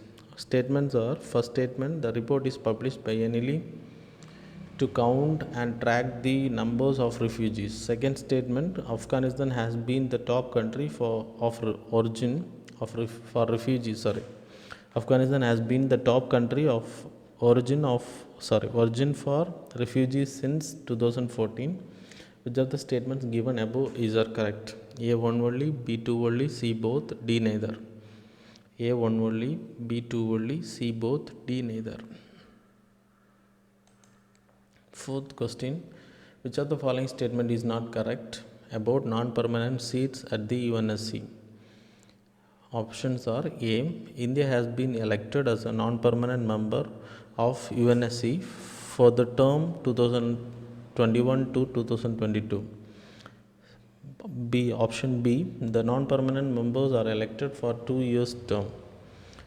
Statements are, first statement, the report is published biennially to count and track the numbers of refugees. Second statement, Afghanistan has been the top country for refugees. Afghanistan has been the top country of origin for refugees since 2014. Which of the statements given above is are correct? A1 only, B2 only, C both, D neither. A1 only, B2 only, C both, D neither. Fourth question, which of the following statement is not correct about non-permanent seats at the UNSC? Options are A, India has been elected as a non-permanent member of UNSC for the term 2021 to 2022. B, option B, the non-permanent members are elected for 2 years term.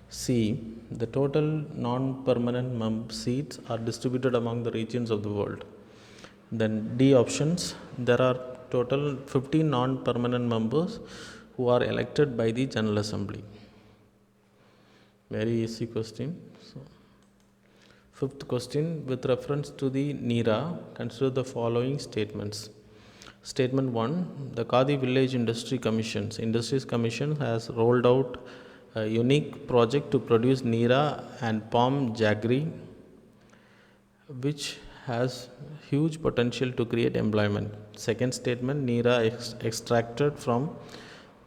C, the total non-permanent seats are distributed among the regions of the world. Then D options, there are total 15 non-permanent members who are elected by the General Assembly. Very easy question. So, fifth question, with reference to the NERA, consider the following statements. Statement 1, the Khadi Village Industries Commission has rolled out a unique project to produce Neera and palm jaggery, which has huge potential to create employment. Second statement, Neera extracted from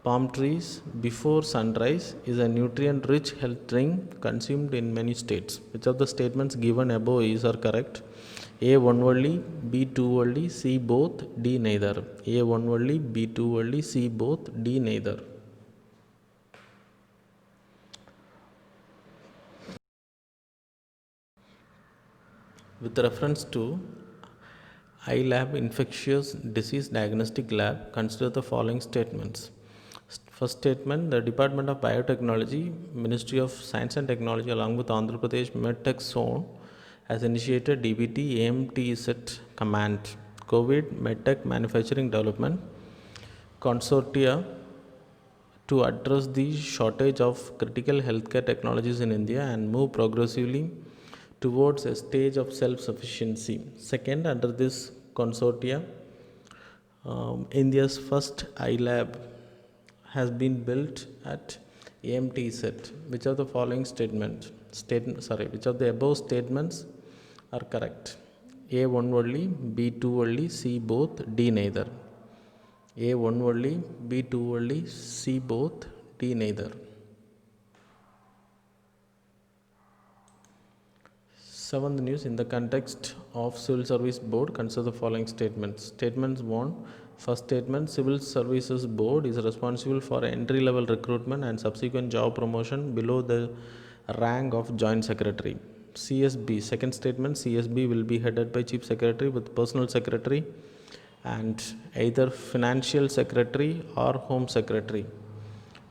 palm trees before sunrise is a nutrient-rich health drink consumed in many states. Which of the statements given above is are correct? A one only, B two only, C both, D neither. A one only, B two only, C both, D neither. With reference to iLab Infectious Disease Diagnostic Lab, consider the following statements. First statement, the Department of Biotechnology, Ministry of Science and Technology, along with Andhra Pradesh MedTech Zone, has initiated DBT AMTZ Command COVID MedTech Manufacturing Development Consortia to address the shortage of critical healthcare technologies in India and move progressively towards a stage of self-sufficiency. Second, under this consortia, India's first iLab has been built at AMTZ. Which of the following which of the above statements are correct? A one only, B two only, C both, D neither. A one only, B two only, C both, D neither. Seventh news, in the context of Civil Service Board, consider the following statements. Statements 1. First statement, Civil Services Board is responsible for entry level recruitment and subsequent job promotion below the rank of Joint Secretary. CSB, second statement, CSB will be headed by Chief Secretary with Personal Secretary and either Financial Secretary or Home Secretary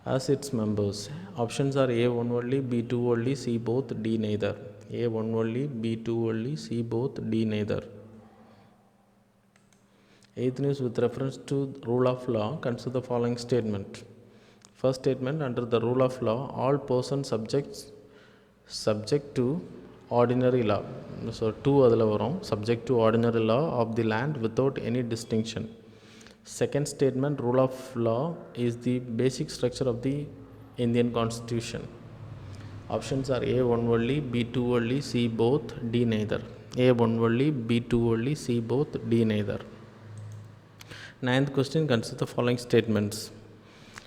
as its members. Options are A one only, B two only, C both, D neither. A one only, B two only, C both, D neither. Eighth news, with reference to rule of law, consider the following statement. First statement, under the rule of law, all persons subject to ordinary law. So, two adila varum, subject to ordinary law of the land without any distinction. Second statement, rule of law is the basic structure of the Indian Constitution. Options are A one only, B two only, C both, D neither. A one only, B two only, C both, D neither. Ninth question, consider the following statements.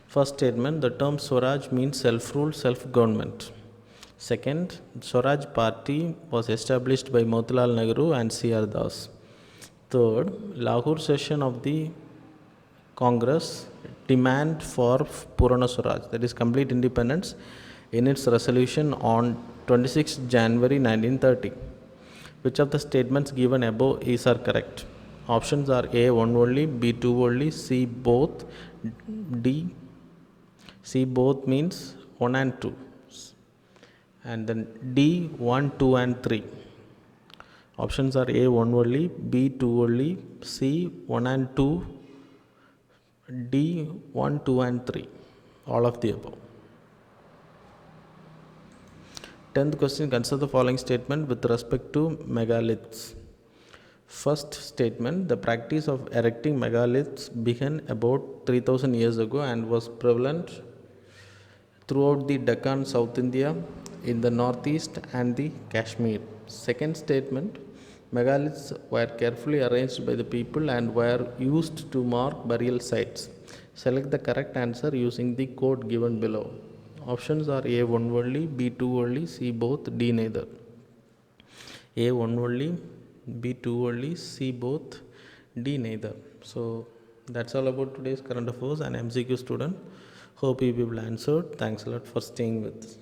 First statement, the term Swaraj means self-rule, self-government. Second, Swaraj Party was established by Motilal Nehru and C.R. Das. Third, Lahore session of the Congress demand for Purana Swaraj, that is complete independence, in its resolution on 26 January 1930. Which of the statements given above are correct? Options are A one only, B two only, C both, D. C both means 1 and 2, and then D 1, 2 and 3. Options are A one only, B two only, C 1 and 2, D 1, 2 and 3. All of the above. 10th question, consider the following statement with respect to megaliths. First statement, the practice of erecting megaliths began about 3000 years ago and was prevalent throughout the Deccan, South India, in the northeast and the Kashmir. Second statement, megaliths were carefully arranged by the people and were used to mark burial sites. Select the correct answer using the code given below. Options are A one only, B two only, C both, D neither. A one only, B two only, C both, D neither. So that's all about today's current affairs and MCQ student. Hope you people answered. Thanks a lot for staying with us.